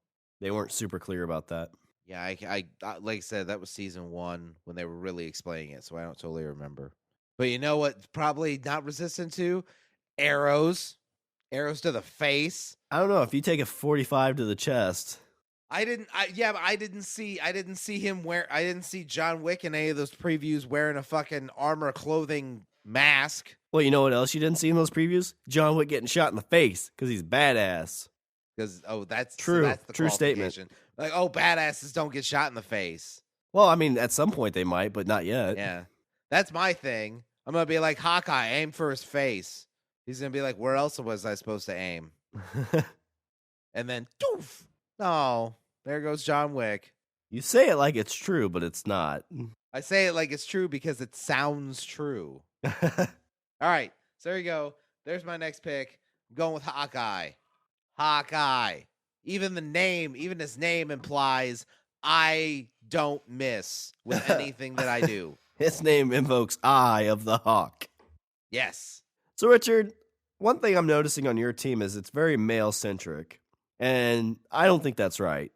They weren't super clear about that. Yeah, I like I said, that was season 1 when they were really explaining it, so I don't totally remember. But you know what? Probably not resistant to arrows to the face. I don't know if you take a 45 to the chest. I didn't see John Wick in any of those previews wearing a fucking armor clothing mask. Well, you know what else you didn't see in those previews? John Wick getting shot in the face because he's badass. Because that's true. So that's the true statement. Like, badasses don't get shot in the face. Well, I mean, at some point they might, but not yet. Yeah, that's my thing. I'm gonna be like Hawkeye, aim for his face. He's gonna be like, where else was I supposed to aim? And then, doof. Oh, there goes John Wick. You say it like it's true, but it's not. I say it like it's true because it sounds true. All right, so there you go. There's my next pick. I'm going with Hawkeye. Hawkeye. Even his name implies I don't miss with anything that I do. His name invokes Eye of the Hawk. Yes. So, Richard, one thing I'm noticing on your team is it's very male-centric, and I don't think that's right.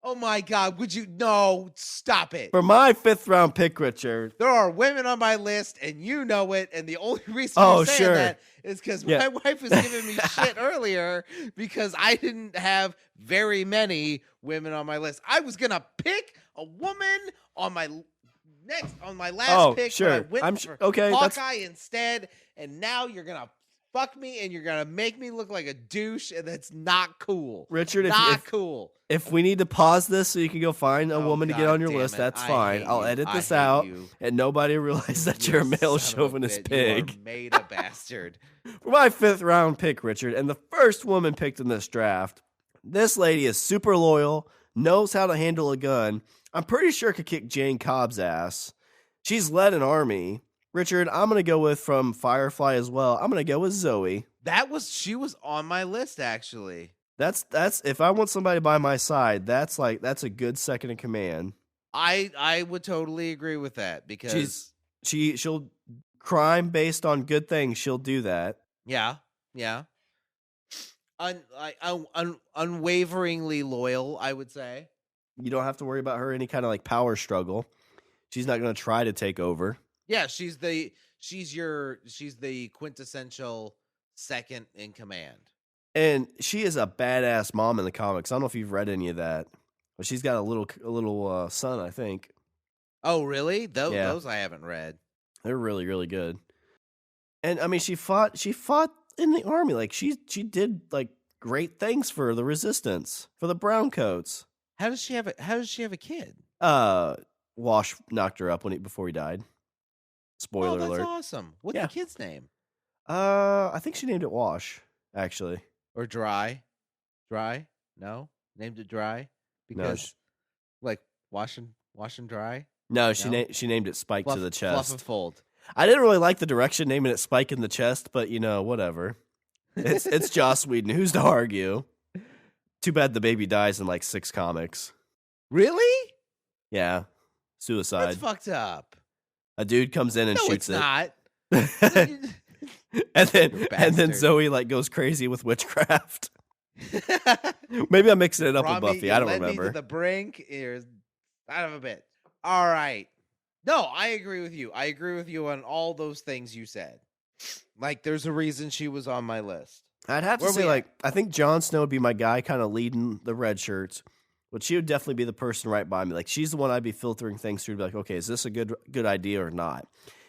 Oh, my God. No, stop it. For my 5th-round pick, Richard. There are women on my list, and you know it, and the only reason you're saying that is because my wife was giving me shit earlier because I didn't have very many women on my list. I was going to pick a woman on my last pick. Sure. I went for okay, Hawkeye instead, and now you're going to fuck me and you're gonna make me look like a douche, and that's not cool. Richard, Not cool. If we need to pause this so you can go find a woman to get on your list, that's fine. I'll edit this out, and nobody realize that you're a male chauvinist pig. You are made a bastard. For my 5th round pick, Richard, and the first woman picked in this draft, this lady is super loyal, knows how to handle a gun. I'm pretty sure could kick Jane Cobb's ass. She's led an army. Richard, I'm going to go with from Firefly as well. I'm going to go with Zoe. She was on my list, actually. That's if I want somebody by my side, that's a good second in command. I would totally agree with that because she'll crime based on good things. She'll do that. Yeah. Unwaveringly loyal, I would say. You don't have to worry about her any kind of like power struggle. She's not going to try to take over. Yeah, she's the quintessential second in command. And she is a badass mom in the comics. I don't know if you've read any of that, but she's got a little son, I think. Oh, really? Those I haven't read. They're really, really good. And I mean, she fought in the army. Like she did like great things for the resistance, for the browncoats. How does she have a kid? Wash knocked her up before he died. Spoiler alert. That's awesome. What's the kid's name? I think she named it Wash, actually. Or Dry? Dry? No? Named it Dry? Because like wash and dry? No, she named it Spike to the chest. Fluff and fold. I didn't really like the direction naming it Spike in the chest, but whatever. It's Joss Whedon. Who's to argue? Too bad the baby dies in like 6 comics. Really? Yeah. Suicide. That's fucked up. A dude comes in and shoots it. Not. and then Zoe like goes crazy with witchcraft. Maybe I'm mixing it up with Buffy. I don't remember. Me to the brink. Son of a bitch. All right. No, I agree with you. I agree with you on all those things you said. Like, there's a reason she was on my list. I'd have to say, I think Jon Snow would be my guy kind of leading the red shirts, but she would definitely be the person right by me. Like, she's the one I'd be filtering things through to be like, okay, is this a good idea or not?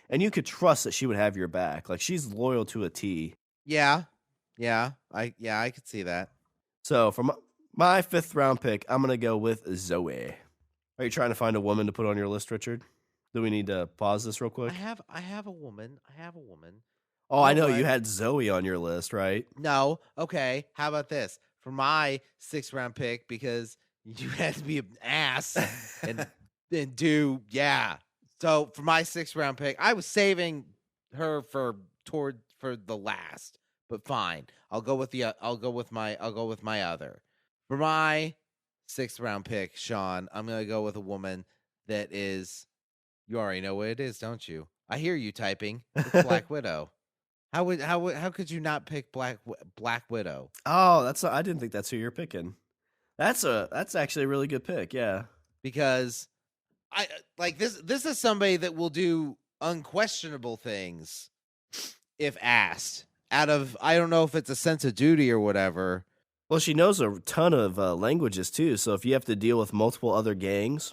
And you could trust that she would have your back. Like, she's loyal to a T. Yeah. I could see that. So, for my 5th round pick, I'm going to go with Zoe. Are you trying to find a woman to put on your list, Richard? Do we need to pause this real quick? I have a woman. Oh, I know. You had Zoe on your list, right? No. Okay. How about this? For my 6th round pick, because you had to be an ass and do, yeah. So for my 6th round pick, I was saving her for the last, but fine. I'll go with my other. For my 6th round pick, Shawn, I'm going to go with a woman that is, you already know what it is, don't you? I hear you typing. It's Black Widow. How could you not pick Black Widow? Oh, I didn't think that's who you're picking. That's actually a really good pick, yeah. Because I like this is somebody that will do unquestionable things if asked. Out of, I don't know if it's a sense of duty or whatever. Well, she knows a ton of languages too, so if you have to deal with multiple other gangs,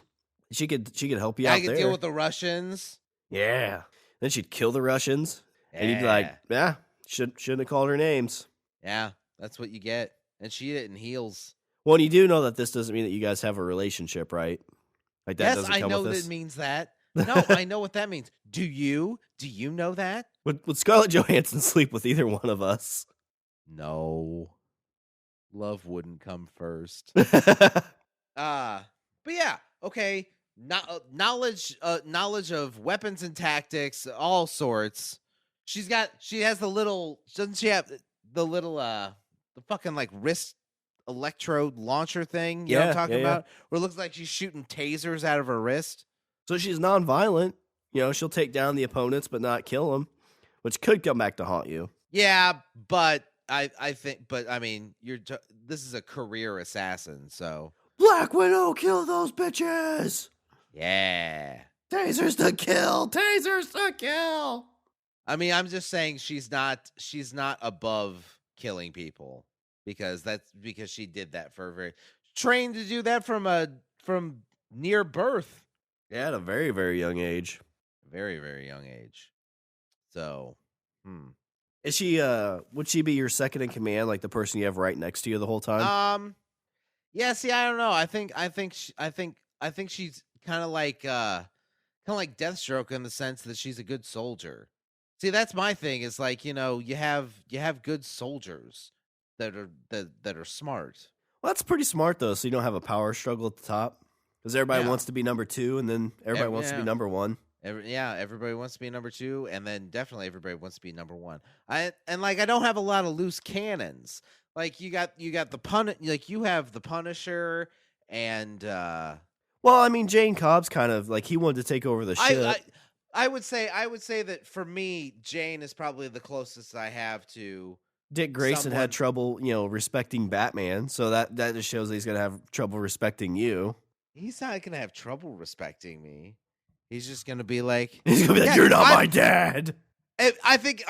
she could help you out there. I could deal with the Russians. Yeah. Then she'd kill the Russians. And you'd be like, yeah, shouldn't have called her names. Yeah, that's what you get. And she did it in heels. Well, and you do know that this doesn't mean that you guys have a relationship, right? Like that doesn't come with this? Yes, I know that it means that. No, I know what that means. Do you? Do you know that? Would Scarlett Johansson sleep with either one of us? No. Love wouldn't come first. But yeah, okay. Knowledge of weapons and tactics, all sorts. She has the little, doesn't she have the little, the fucking like wrist electrode launcher thing? You know what I'm talking about? Where it looks like she's shooting tasers out of her wrist. So she's nonviolent. She'll take down the opponents, but not kill them, which could come back to haunt you. Yeah, but I mean, this is a career assassin, so. Black Widow, kill those bitches! Yeah. Tasers to kill! Tasers to kill! I mean, I'm just saying she's not above killing people because she did that for trained to do that from near birth. Yeah, at a very, very young age. Very, very young age. So, Is she would she be your second in command, like the person you have right next to you the whole time? Yeah, see, I don't know. I think she's kind of like Deathstroke in the sense that she's a good soldier. See, that's my thing. Is like, you have good soldiers that are smart. Well, that's pretty smart though, so you don't have a power struggle at the top. Because everybody Yeah. wants to be number 2, and then everybody wants to be number 1. Everybody wants to be number 2, and then definitely everybody wants to be number 1. I don't have a lot of loose cannons. Like you have the Punisher and Well, I mean, Jane Cobb's kind of like he wanted to take over the ship. I would say that for me, Jane is probably the closest I have to. Dick Grayson had trouble, respecting Batman, so that just shows that he's gonna have trouble respecting you. He's not gonna have trouble respecting me. He's just gonna be like, "You're not my dad." I think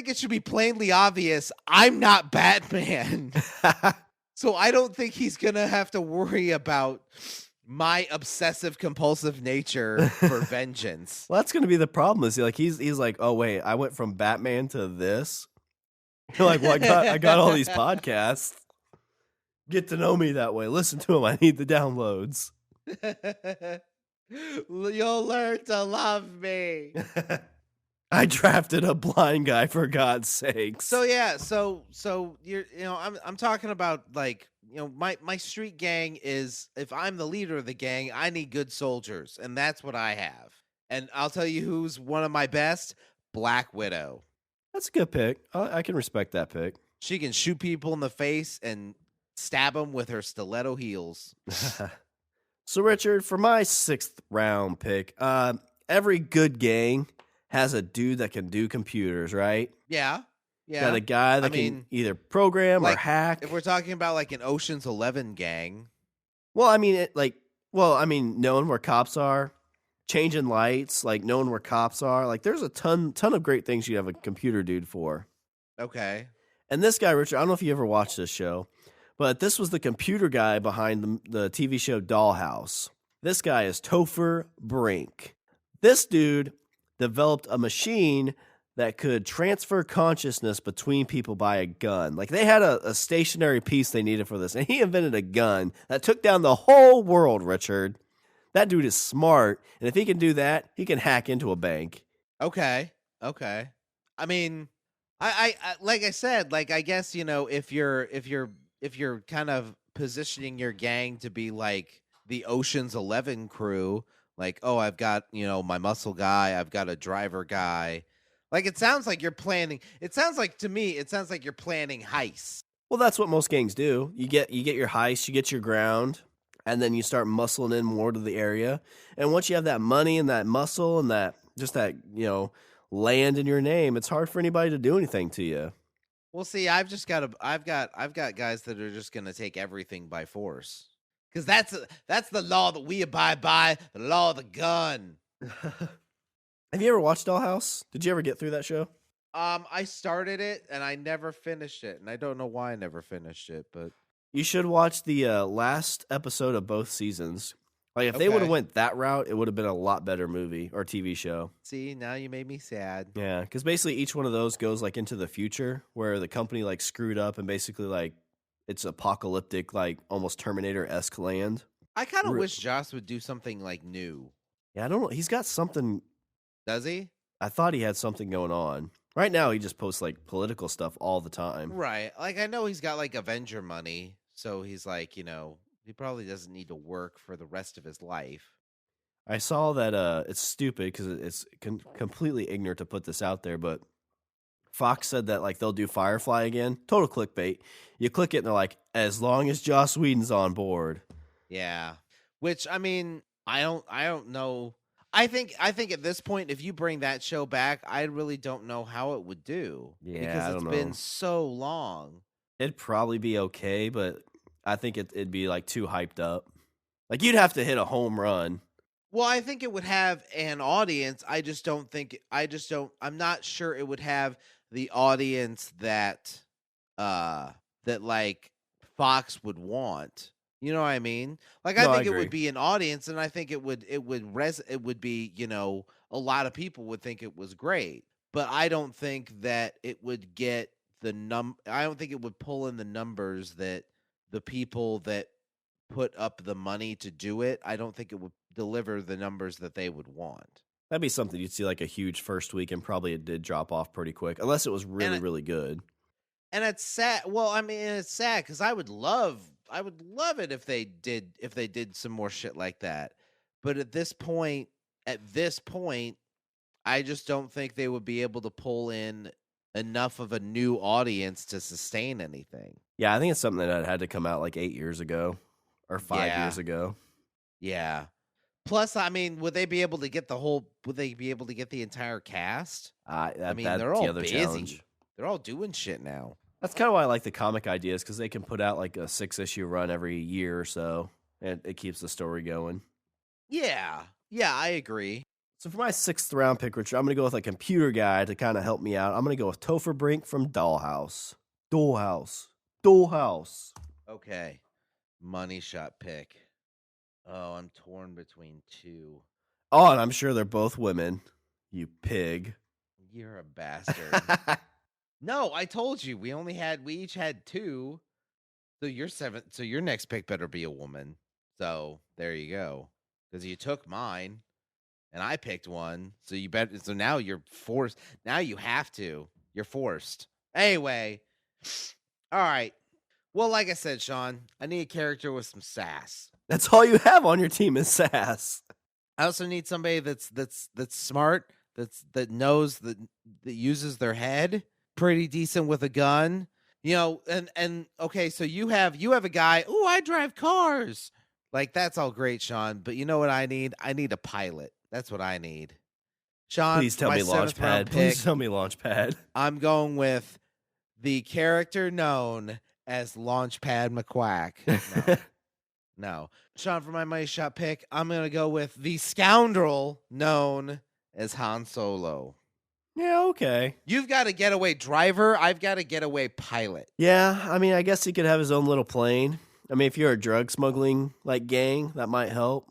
it should be plainly obvious. I'm not Batman, so I don't think he's gonna have to worry about my obsessive compulsive nature for vengeance. Well, that's gonna be the problem. Is he's like, oh wait, I went from Batman to this. You're like, well, I got all these podcasts. Get to know me that way. Listen to them. I need the downloads. You'll learn to love me. I drafted a blind guy, for God's sakes. So yeah, so you're I'm talking about like, my street gang is, if I'm the leader of the gang, I need good soldiers, and that's what I have. And I'll tell you who's one of my best: Black Widow. That's a good pick. I can respect that pick. She can shoot people in the face and stab them with her stiletto heels. So, Richard, for my 6th round pick, every good gang has a dude that can do computers, right? Yeah. Got a guy that can either program or hack. If we're talking about like an Ocean's 11 gang. Well, I mean, knowing where cops are, changing lights, like knowing where cops are. Like, there's a ton of great things you have a computer dude for. Okay. And this guy, Richard, I don't know if you ever watched this show, but this was the computer guy behind the TV show Dollhouse. This guy is Topher Brink. This dude developed a machine that could transfer consciousness between people by a gun. Like, they had a stationary piece they needed for this, and he invented a gun that took down the whole world, Richard. That dude is smart, and if he can do that, he can hack into a bank. Okay. I mean, I like I said, like, I guess, if you're kind of positioning your gang to be like the Ocean's 11 crew, like, oh, I've got, my muscle guy, I've got a driver guy. Like, it sounds like you're planning. To me, it sounds like you're planning heists. Well, that's what most gangs do. You get your heist, you get your ground, and then you start muscling in more to the area. And once you have that money and that muscle and that land in your name, it's hard for anybody to do anything to you. Well, see, I've got guys that are just gonna take everything by force, because that's the law that we abide by, the law of the gun. Have you ever watched Dollhouse? Did you ever get through that show? I started it and I never finished it, and I don't know why I never finished it, but you should watch the last episode of both seasons. Like, if they would have went that route, it would have been a lot better movie or TV show. See, now you made me sad. Yeah, because basically each one of those goes like into the future where the company like screwed up and basically like it's apocalyptic, like almost Terminator-esque land. I kind of wish Joss would do something like new. Yeah, I don't know. He's got something. Does he? I thought he had something going on. Right now, he just posts like political stuff all the time. Right. Like, I know he's got like Avenger money, so he's like, he probably doesn't need to work for the rest of his life. I saw that it's stupid because it's completely ignorant to put this out there, but Fox said that like they'll do Firefly again. Total clickbait. You click it and they're like, as long as Joss Whedon's on board. Yeah. Which, I mean, I don't know. I think at this point, if you bring that show back, I really don't know how it would do. Yeah, because it's been so long. It'd probably be okay, but I think it'd be like too hyped up. Like, you'd have to hit a home run. Well, I think it would have an audience. I'm not sure it would have the audience that like Fox would want. You know what I mean? Like, I think it would be an audience, and I think it would be, a lot of people would think it was great. but I don't think that it would get I don't think it would pull in the numbers that the people that put up the money to do it. I don't think it would deliver the numbers that they would want. That'd be something you'd see like a huge first week, and probably it did drop off pretty quick, unless it was really, really good. And it's sad. Well, I mean, it's sad because I would love it if they did some more shit like that. But at this point, I just don't think they would be able to pull in enough of a new audience to sustain anything. Yeah, I think it's something that had to come out like 8 years ago or 5 years ago. Yeah. Plus, I mean, would they be able to get the entire cast? I mean, they're all busy. Challenge. They're all doing shit now. That's kind of why I like the comic ideas, because they can put out like a 6-issue run every year or so, and it keeps the story going. Yeah, I agree. So for my 6th round pick, Richard, I'm going to go with a computer guy to kind of help me out. I'm going to go with Topher Brink from Dollhouse. Okay. Money shot pick. Oh, I'm torn between two. Oh, and I'm sure they're both women. You pig. You're a bastard. No, I told you we each had two. So your next pick better be a woman. So there you go. Because you took mine and I picked one. So now you're forced. Now you have to. You're forced. Anyway. All right. Well, like I said, Shawn, I need a character with some sass. That's all you have on your team is sass. I also need somebody that's smart, that knows that uses their head, pretty decent with a gun. You know, and okay, so you have a guy, "Ooh, I drive cars." Like, that's all great, Shawn, but you know what I need? I need a pilot. That's what I need. Shawn, please tell me Launchpad. Please tell me Launchpad. I'm going with the character known as Launchpad McQuack. No. Shawn, for my money shot pick, I'm going to go with the scoundrel known as Han Solo. Yeah, okay. You've got a getaway driver. I've got a getaway pilot. Yeah, I mean, I guess he could have his own little plane. I mean, if you're a drug smuggling like gang, that might help.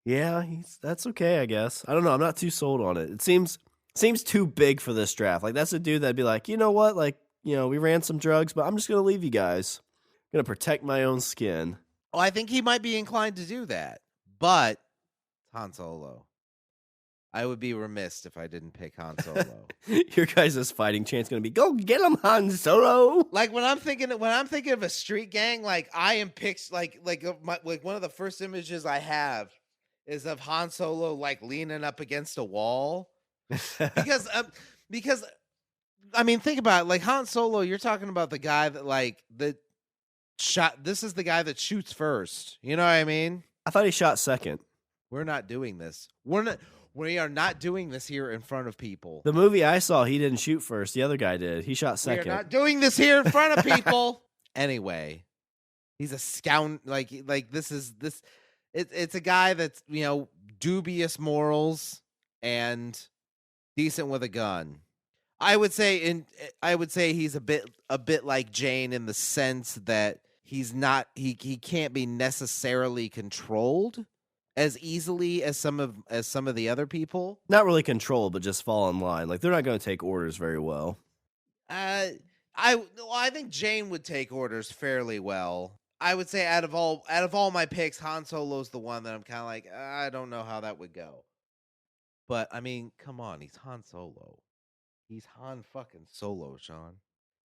Yeah, that's okay, I guess. I don't know. I'm not too sold on it. It seems too big for this draft. Like, that's a dude that'd be like, you know what? Like, you know, we ran some drugs, but I'm just going to leave you guys. I'm going to protect my own skin. Oh, I think he might be inclined to do that. But Han Solo. I would be remiss if I didn't pick Han Solo. Your guys' fighting chance going to be, go get him, Han Solo. Like, when I'm thinking of a street gang, like, I am picked like one of the first images I have is of Han Solo like leaning up against a wall. because I mean, think about it. Like, Han Solo, you're talking about the guy that shot. This is the guy that shoots first. You know what I mean? I thought he shot second. We're not doing this. We are not doing this here in front of people. The movie I saw, he didn't shoot first. The other guy did. He shot second. We're not doing this here in front of people. Anyway, he's a scout. Like this. It's a guy that's, you know, dubious morals and decent with a gun. I would say he's a bit like Jane in the sense that he's not he can't be necessarily controlled as easily as some of the other people. Not really controlled, but just fall in line. Like, they're not going to take orders very well. I think Jane would take orders fairly well. I would say out of all my picks, Han Solo's the one that I'm kind of like, I don't know how that would go. But I mean, come on, he's Han Solo. He's Han fucking Solo, Shawn.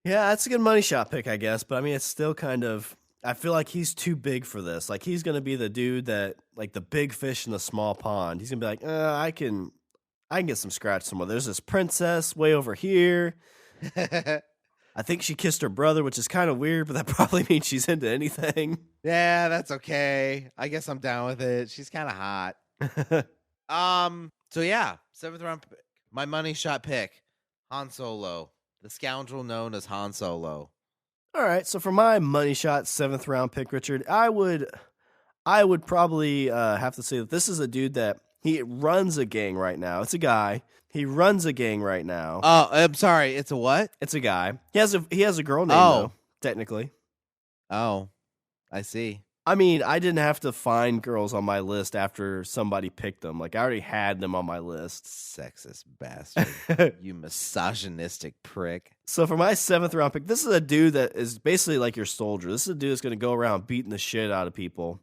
Yeah, that's a good money shot pick, I guess. But I mean, it's still kind of, I feel like he's too big for this. Like, he's going to be the dude that, like, the big fish in the small pond. He's going to be like, I can get some scratch somewhere. There's this princess way over here. I think she kissed her brother, which is kind of weird, but that probably means she's into anything. Yeah, that's okay. I guess I'm down with it. She's kind of hot. So yeah, 7th round pick. My money shot pick, Han Solo, the scoundrel known as Han Solo. All right, so for my money shot 7th round pick, Richard, I would probably have to say that this is a dude that he runs a gang right now. It's a guy. He runs a gang right now. Oh, I'm sorry. It's a what? It's a guy. He has a girl name though, technically. Oh, I see. I mean, I didn't have to find girls on my list after somebody picked them. Like, I already had them on my list. Sexist bastard. You misogynistic prick. So for my 7th round pick, this is a dude that is basically like your soldier. This is a dude that's going to go around beating the shit out of people.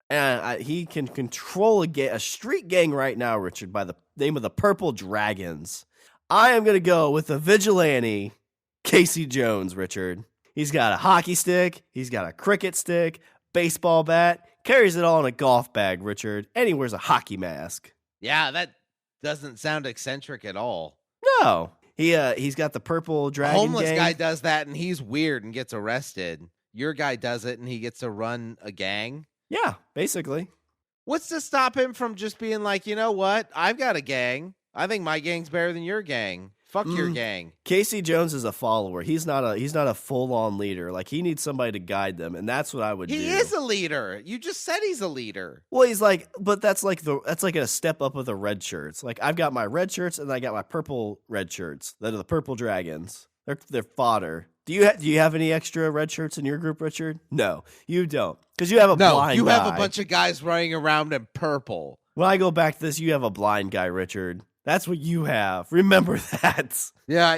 And he can control a street gang right now, Richard, by the name of the Purple Dragons. I am going to go with the vigilante, Casey Jones, Richard. He's got a hockey stick. He's got a cricket stick. Baseball bat, carries it all in a golf bag, Richard, and he wears a hockey mask. Yeah, that doesn't sound eccentric at all. No. He's got the Purple Dragon Homeless gang. guy does that, and he's weird and gets arrested. Your guy does it, and he gets to run a gang. Yeah, basically. What's to stop him from just being like, you know what? I've got a gang. I think my gang's better than your gang. Fuck your gang. Casey Jones is a follower. He's not a full-on leader. Like, he needs somebody to guide them, and that's what I would do. He is a leader. You just said he's a leader. Well, he's like, but that's like a step up of the red shirts. Like, I've got my red shirts, and I got my purple red shirts. That are the Purple Dragons. They're fodder. Do you have any extra red shirts in your group, Richard? No, you don't, because you have a blind you guy. have a bunch of guys running around in purple. When I go back to this, you have a blind guy, Richard. That's what you have. Remember that. Yeah.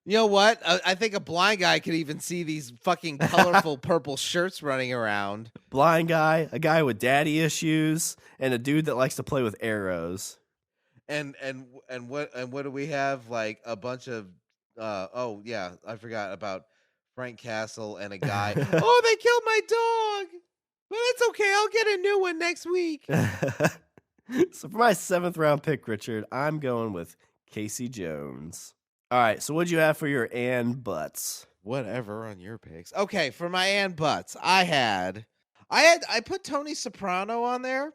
You know what? I think a blind guy could even see these fucking colorful purple shirts running around. Blind guy, a guy with daddy issues, and a dude that likes to play with arrows. And what do we have? Like a bunch of oh yeah, I forgot about Frank Castle and a guy. Oh, they killed my dog. But it's okay. I'll get a new one next week. So for my 7th round pick, Richard, I'm going with Casey Jones. All right, so what'd you have for your Ann Butts? Whatever on your picks. Okay, for my Ann Butts, I put Tony Soprano on there,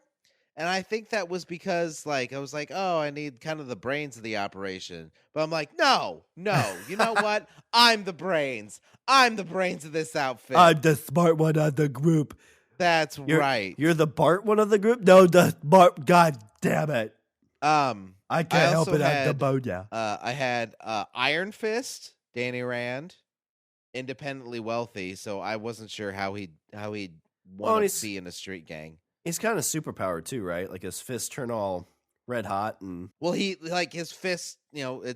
and I think that was because I was like, oh, I need kind of the brains of the operation. But I'm like, no, you know what? I'm the brains. I'm the brains of this outfit. I'm the smart one of the group. That's right. You're the Bart one of the group? No, the Bart. God damn it. I can't help it. I'm the Boda. I had Iron Fist, Danny Rand, independently wealthy, so I wasn't sure how he'd want to be in a street gang. He's kind of superpowered too, right? Like his fists turn all red hot, and well, he like his fist. You know,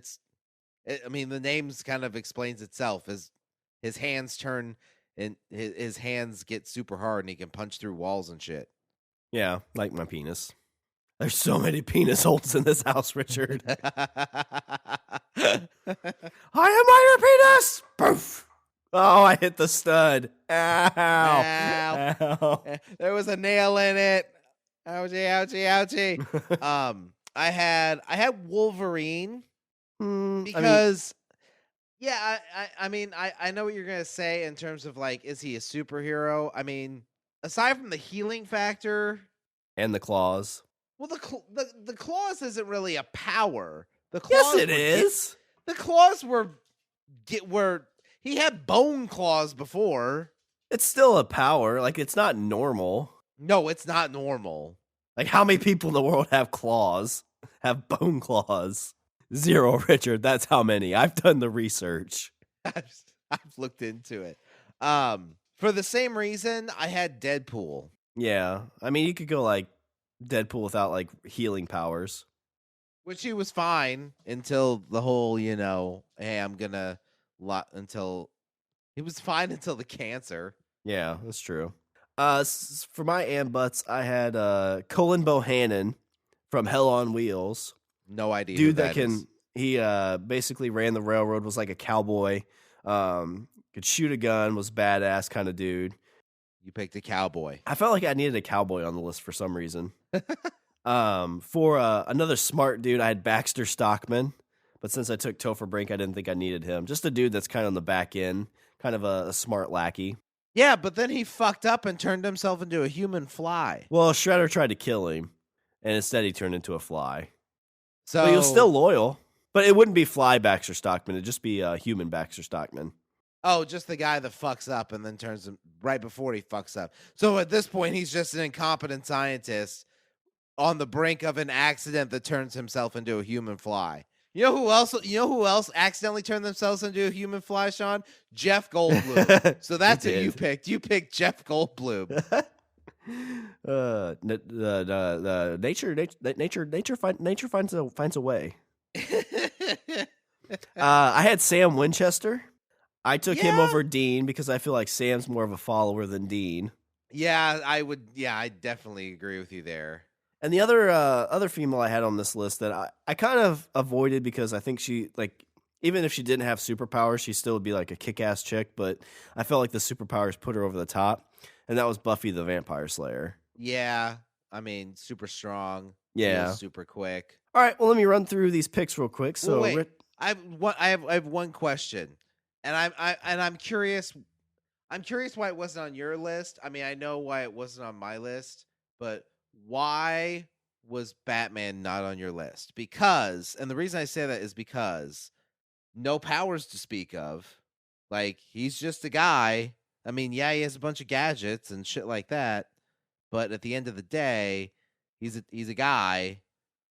I mean, the names kind of explains itself. His hands turn. And his hands get super hard, and he can punch through walls and shit. Yeah, like my penis. There's so many penis holes in this house, Richard. I am my penis! Poof! Oh, I hit the stud. Ow. Ow. There was a nail in it. Ouchie, ouchie. I had Wolverine because... Yeah, I mean, I know what you're going to say in terms of, like, is he a superhero? I mean, aside from the healing factor... And the claws. Well, the claws isn't really a power. The claws yes, it is. The claws were... He had bone claws before. It's still a power. Like, it's not normal. No, it's not normal. Like, how many people in the world have claws? Have bone claws? 0, Richard. That's how many. I've done the research. I've looked into it. For the same reason, I had Deadpool. Yeah. I mean, you could go like Deadpool without like healing powers. Which he was fine until the whole, hey, I'm going to... He was fine until the cancer. Yeah, that's true. For my Ann Butts, I had Colin Bohannon from Hell on Wheels. No idea. Dude that can... He basically ran the railroad, was like a cowboy, could shoot a gun, was badass kind of dude. You picked a cowboy. I felt like I needed a cowboy on the list for some reason. For another smart dude, I had Baxter Stockman. But since I took Topher Brink, I didn't think I needed him. Just a dude that's kind of on the back end, kind of a smart lackey. Yeah, but then he fucked up and turned himself into a human fly. Well, Shredder tried to kill him, and instead he turned into a fly. So but he was still loyal. But it wouldn't be Fly Baxter Stockman. It'd just be human Baxter Stockman. Oh, just the guy that fucks up and then turns him right before he fucks up. So at this point, he's just an incompetent scientist on the brink of an accident that turns himself into a human fly. You know who else accidentally turned themselves into a human fly, Sean? Jeff Goldblum. So that's who you picked. You picked Jeff Goldblum. Nature finds a way. I had Sam Winchester. I took him over Dean because I feel like Sam's more of a follower than Dean. Yeah, I would. Yeah, I definitely agree with you there. And the other female I had on this list that I kind of avoided because I think she, like, even if she didn't have superpowers, she still would be like a kick-ass chick. But I felt like the superpowers put her over the top, and that was Buffy the Vampire Slayer. Yeah, I mean, super strong. Yeah, super quick. All right, well, let me run through these picks real quick. So, wait, I have one question, and I'm curious. I'm curious why it wasn't on your list. I mean, I know why it wasn't on my list, but why was Batman not on your list? Because, and the reason I say that is because no powers to speak of. Like, he's just a guy. I mean, yeah, he has a bunch of gadgets and shit like that, but at the end of the day, he's a guy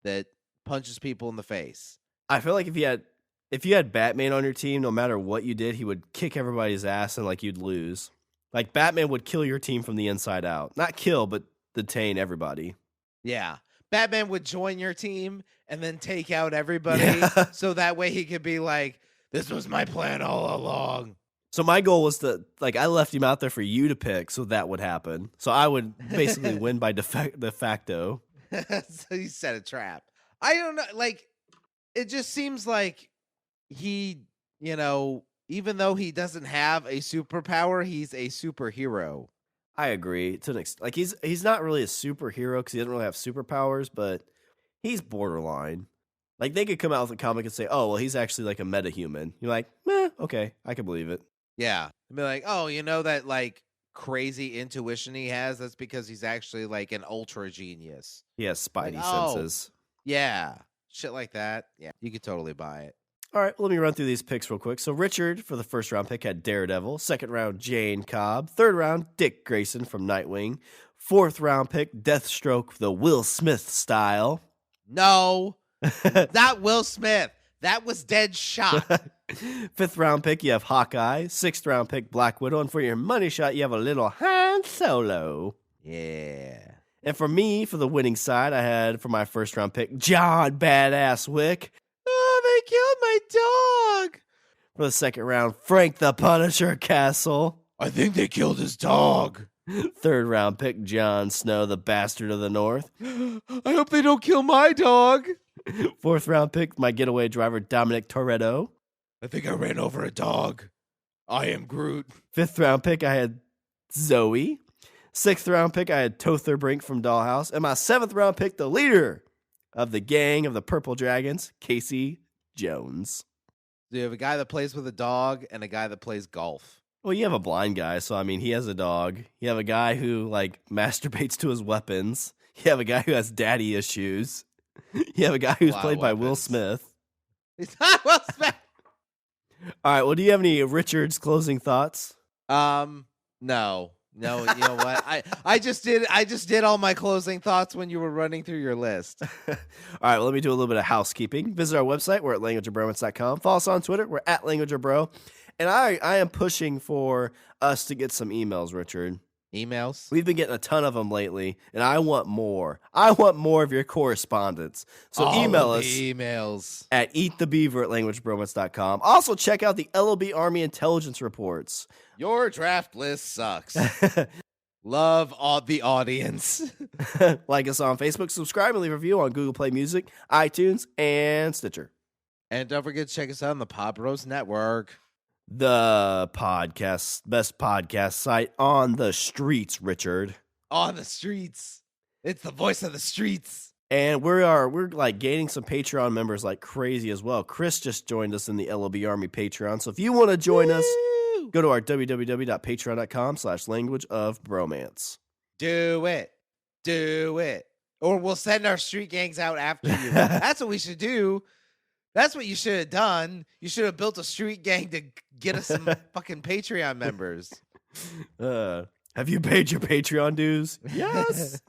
that punches people in the face. I feel like if you had Batman on your team, no matter what you did, he would kick everybody's ass and like you'd lose. Like Batman would kill your team from the inside out. Not kill, but detain everybody. Yeah. Batman would join your team and then take out everybody so that way he could be like, this was my plan all along. So my goal was to, like, I left him out there for you to pick so that would happen. So I would basically win by de facto. So you set a trap. I don't know. Like, it just seems like he, even though he doesn't have a superpower, he's a superhero. I agree. To an extent. Like, he's not really a superhero because he doesn't really have superpowers, but he's borderline. Like, they could come out with a comic and say, oh, well, he's actually like a metahuman. You're like, meh, okay, I can believe it. Yeah. I'd be like, oh, that, like, crazy intuition he has? That's because he's actually, like, an ultra genius. He has spidey senses. Yeah. Shit like that. Yeah, you could totally buy it. All right, let me run through these picks real quick. So Richard, for the first round pick, had Daredevil. Second round, Jane Cobb. Third round, Dick Grayson from Nightwing. Fourth round pick, Deathstroke, the Will Smith style. No, not Will Smith. That was Deadshot. Fifth round pick, you have Hawkeye. Sixth round pick, Black Widow. And for your money shot, you have a little Han Solo. Yeah. And for me, for the winning side, I had, for my first round pick, John Badass Wick. Oh, they killed my dog. For the second round, Frank the Punisher Castle. I think they killed his dog. Third round pick, Jon Snow, the Bastard of the North. I hope they don't kill my dog. Fourth round pick, my getaway driver, Dominic Toretto. I think I ran over a dog. I am Groot. Fifth round pick, I had Zoe. Sixth round pick, I had Tother Brink from Dollhouse. And my seventh round pick, the leader of the gang of the Purple Dragons, Casey Jones. So you have a guy that plays with a dog and a guy that plays golf. Well, you have a blind guy, so I mean, he has a dog. You have a guy who, like, masturbates to his weapons. You have a guy who has daddy issues. You have a guy who's played by Will Smith. He's not Will Smith. All right, well, do you have any Richard's closing thoughts? No. No, you know what? I just did all my closing thoughts when you were running through your list. All right, well, let me do a little bit of housekeeping. Visit our website. We're at languageofbromance.com. Follow us on Twitter. We're at languageofbro. And I am pushing for us to get some emails, Richard. Emails? We've been getting a ton of them lately, and I want more. I want more of your correspondence. So email us emails at eatthebeaver@languageofbromance.com. Also, check out the LOB Army intelligence reports. Your draft list sucks. Love all the audience. Like us on Facebook, subscribe, and leave a review on Google Play Music, iTunes, and Stitcher. And don't forget to check us out on the Pop Rose Network. The best podcast site on the streets, Richard. On the streets. It's the voice of the streets. And we're like gaining some Patreon members like crazy as well. Chris just joined us in the LOB Army Patreon. So if you want to join us, go to our www.patreon.com/languageofbromance. Do it. Or we'll send our street gangs out after you. That's what we should do. That's what you should have done. You should have built a street gang to get us some fucking Patreon members. Have you paid your Patreon dues? Yes.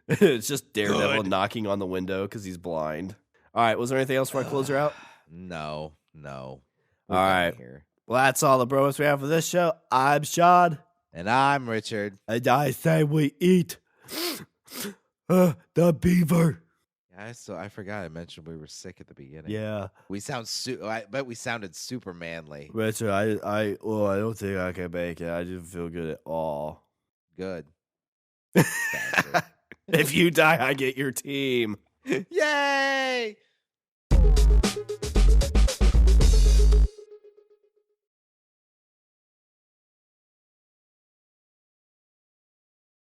It's just Daredevil knocking on the window because he's blind. All right. Was there anything else before I close her out? No. All right. Here. Well, that's all the bromance we have for this show. I'm Shawn. And I'm Richard. And I say we eat the beaver. I forgot I mentioned we were sick at the beginning. Yeah. We sound I bet we sounded super manly. Richard, I don't think I can make it. I didn't feel good at all. Good. If you die, I get your team. Yay!